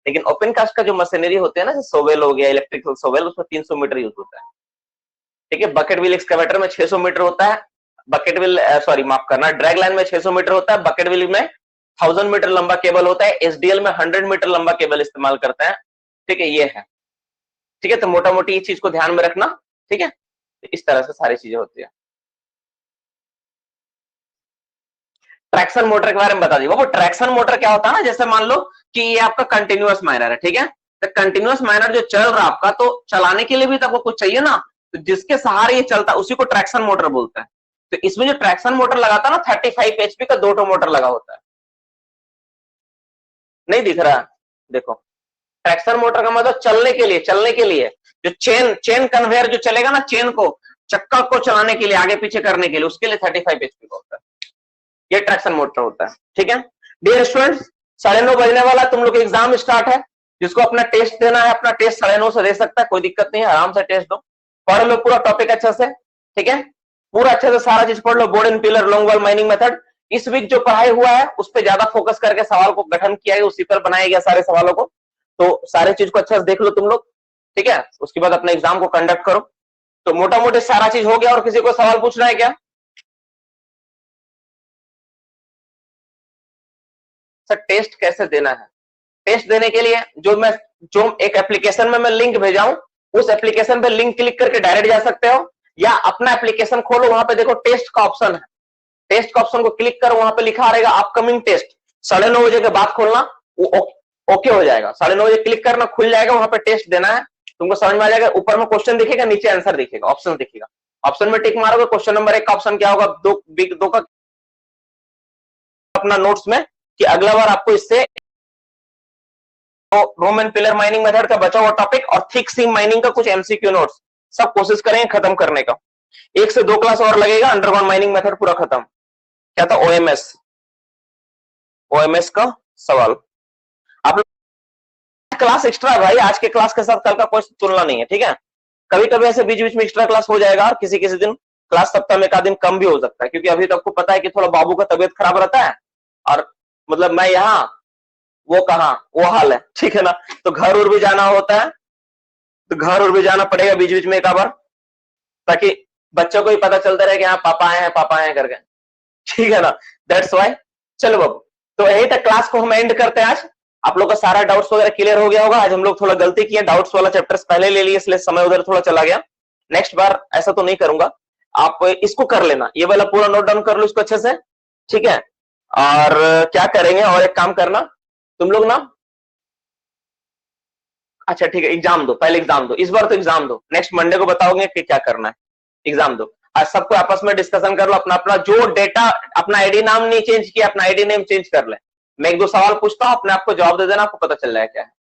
लेकिन ओपन कास्ट का जो मशीनरी होते हैं ना, जैसे सोवेल हो गया, इलेक्ट्रिकल सोवेल, उसमें 300 मीटर यूज होता है। ठीक है, बकेट व्हील एक्सकैवेटर में 600 मीटर होता है। बकेट व्हील, सॉरी माफ करना, ड्रैग लाइन में 600 मीटर होता है। बकेट व्हील में 1000 मीटर लंबा केबल होता है। एसडीएल में 100 मीटर लंबा केबल इस्तेमाल करते हैं। ठीक है, ये है। ठीक है, तो मोटा मोटी इस चीज को ध्यान में रखना। ठीक है, इस तरह से सारी चीजें होती है। ट्रैक्शन मोटर के बारे में बता दी वो। ट्रैक्शन मोटर क्या होता है ना, जैसे मान लो कि ये आपका कंटिन्यूअस माइनर है, ठीक है, तो कंटिन्यूअस माइनर जो चल रहा है आपका, तो चलाने के लिए भी तो आपको कुछ चाहिए ना, तो जिसके सहारे ये चलता है उसी को ट्रैक्शन मोटर बोलते हैं। तो इसमें जो ट्रैक्शन मोटर लगाता है ना, 35 एचपी का 2 मोटर लगा होता है। नहीं दिख रहा? देखो, ट्रैक्शन मोटर का मतलब चलने के लिए, चलने के लिए जो चेन चेन कन्वेयर जो चलेगा ना, चेन को, चक्का को चलाने के लिए, आगे पीछे करने के लिए, उसके लिए 35 एचपी का होता है। ये ट्रैक्शन मोटर होता है। ठीक है डियर स्टूडेंट्स, 9:30 बजने वाला, तुम लोग एग्जाम स्टार्ट है। जिसको अपना टेस्ट देना है, अपना टेस्ट 9:30 से दे सकता है, कोई दिक्कत नहीं है, आराम से टेस्ट दो। पढ़ लो पूरा टॉपिक अच्छे से। ठीक है, पूरा अच्छे से सारा चीज पढ़ लो। Board and pillar, long wall mining method, इस वीक जो पढ़ाई हुआ है उस पर ज्यादा फोकस करके सवाल को गठन किया गया, उसी पर बनाया गया सारे सवालों को। तो सारे चीज को अच्छे से देख लो तुम लोग। ठीक है, उसके बाद अपने एग्जाम को कंडक्ट करो। तो मोटा मोटी सारा चीज हो गया, और किसी को सवाल पूछना है क्या? सर टेस्ट कैसे देना है? टेस्ट देने के लिए जो एक एप्लीकेशन में मैं लिंक भेजाऊं, उस एप्लीकेशन पे लिंक क्लिक करके डायरेक्ट जा सकते हो, या अपना एप्लीकेशन खोलो, वहां पे देखो टेस्ट का ऑप्शन है। टेस्ट का ऑप्शन को क्लिक करो, वहां पे लिखा रहेगा अपकमिंग टेस्ट। 9:30 के बाद खोलना, वो ओके हो जाएगा। 9:30 क्लिक करना, खुल जाएगा, वहां पे टेस्ट देना है, तुमको समझ में आ जाएगा। ऊपर में क्वेश्चन दिखेगा, नीचे आंसर दिखेगा, ऑप्शन दिखेगा। ऑप्शन में टिक मारोगे, क्वेश्चन नंबर 1 का ऑप्शन क्या होगा, दो का अपना नोट्स में, कि अगला बार आपको इससे Rome and pillar mining method का बचा हुआ टॉपिक और थिक सीम माइनिंग का कुछ एमसीक्यू नोट्स सब कोशिश करेंगे खत्म करने का। 1 से 2 क्लास और लगेगा, अंडरग्राउंड माइनिंग मेथड पूरा खत्म। क्या था? ओएमएस, ओएमएस का सवाल। आप लोग क्लास एक्स्ट्रा है भाई, आज के क्लास के साथ कल का कोई तुलना नहीं है। ठीक है, कभी कभी ऐसे बीच बीच में एक्स्ट्रा क्लास हो जाएगा, और किसी किसी दिन क्लास सप्ताह में 1 दिन कम भी हो सकता है, क्योंकि अभी तो आपको पता है कि थोड़ा बाबू का तबियत खराब रहता है, और मतलब मैं यहाँ वो कहा वो हाल है। ठीक है ना, तो घर और भी जाना होता है, तो घर और भी जाना पड़ेगा बीच बीच में एक बार, ताकि बच्चों को भी पता चलता रहे कि हाँ पापा आए हैं, पापा आए हैं करके। ठीक है ना, दैट्स वाई। चलो बाबू, तो यही तक क्लास को हम एंड करते हैं आज। आप लोग का सारा डाउट्स वगैरह क्लियर हो गया होगा। आज हम लोग थोड़ा गलती किए, डाउट्स वाला चैप्टर्स पहले ले लिए, इसलिए समय उधर थोड़ा चला गया। नेक्स्ट बार ऐसा तो नहीं करूंगा। आप इसको कर लेना, ये वाला पूरा नोट डाउन कर लो इसको अच्छे से। ठीक है, और क्या करेंगे, और एक काम करना तुम लोग ना, अच्छा ठीक है, एग्जाम दो, पहले एग्जाम दो, इस बार तो एग्जाम दो, नेक्स्ट मंडे को बताओगे कि क्या करना है। एग्जाम दो, आज सबको आपस में डिस्कशन कर लो, अपना अपना जो डेटा, अपना आईडी नाम नहीं चेंज किया, अपना आईडी नेम चेंज कर ले। मैं 1-2 सवाल पूछता हूं, अपने आप को जवाब दे देना, आपको पता चल जाएगा क्या है।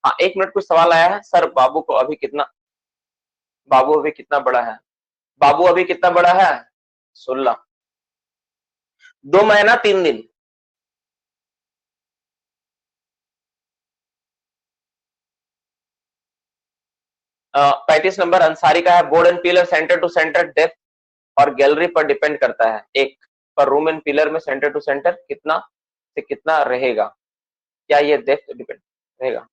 हाँ 1 मिनट, कुछ सवाल आया है सर, बाबू अभी कितना बड़ा है? बाबू अभी कितना बड़ा है? 16, 2 महीना 3 दिन। 35 नंबर अंसारी का है। Board and pillar centre to centre depth और गैलरी पर डिपेंड करता है। एक पर रूम एंड पिलर में सेंटर टू सेंटर कितना से कितना रहेगा? क्या ये डेप्थ डिपेंड रहेगा?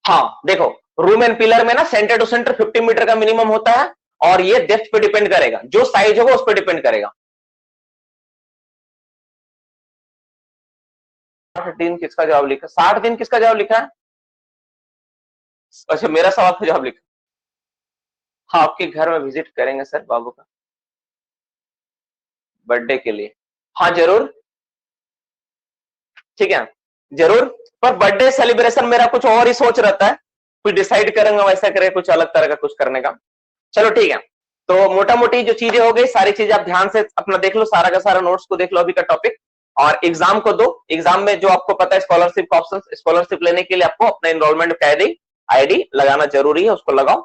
हाँ देखो, रूम एंड पिलर में ना सेंटर टू सेंटर 50 मीटर का मिनिमम होता है, और ये डेप्थ पे डिपेंड करेगा, जो साइज होगा उस पर डिपेंड करेगा। 60 दिन किसका जवाब लिखा? 60 दिन किसका जवाब लिखा है? अच्छा, मेरा सवाल का जवाब लिखा। हाँ, आपके घर में विजिट करेंगे सर बाबू का बर्थडे के लिए। हाँ जरूर, ठीक है जरूर। पर बर्थडे सेलिब्रेशन मेरा कुछ और ही सोच रहता है, कुछ डिसाइड करेंगे वैसा करे, कुछ अलग तरह का कुछ करने का। चलो ठीक है, तो मोटा मोटी जो चीजें हो गई सारी चीजें आप ध्यान से अपना देख लो, सारा का सारा नोट्स को देख लो अभी का टॉपिक, और एग्जाम को दो। एग्जाम में जो आपको पता है स्कॉलरशिप का ऑप्शन, स्कॉलरशिप लेने के लिए आपको अपना एनरोलमेंट का आईडी लगाना जरूरी है, उसको लगाओ।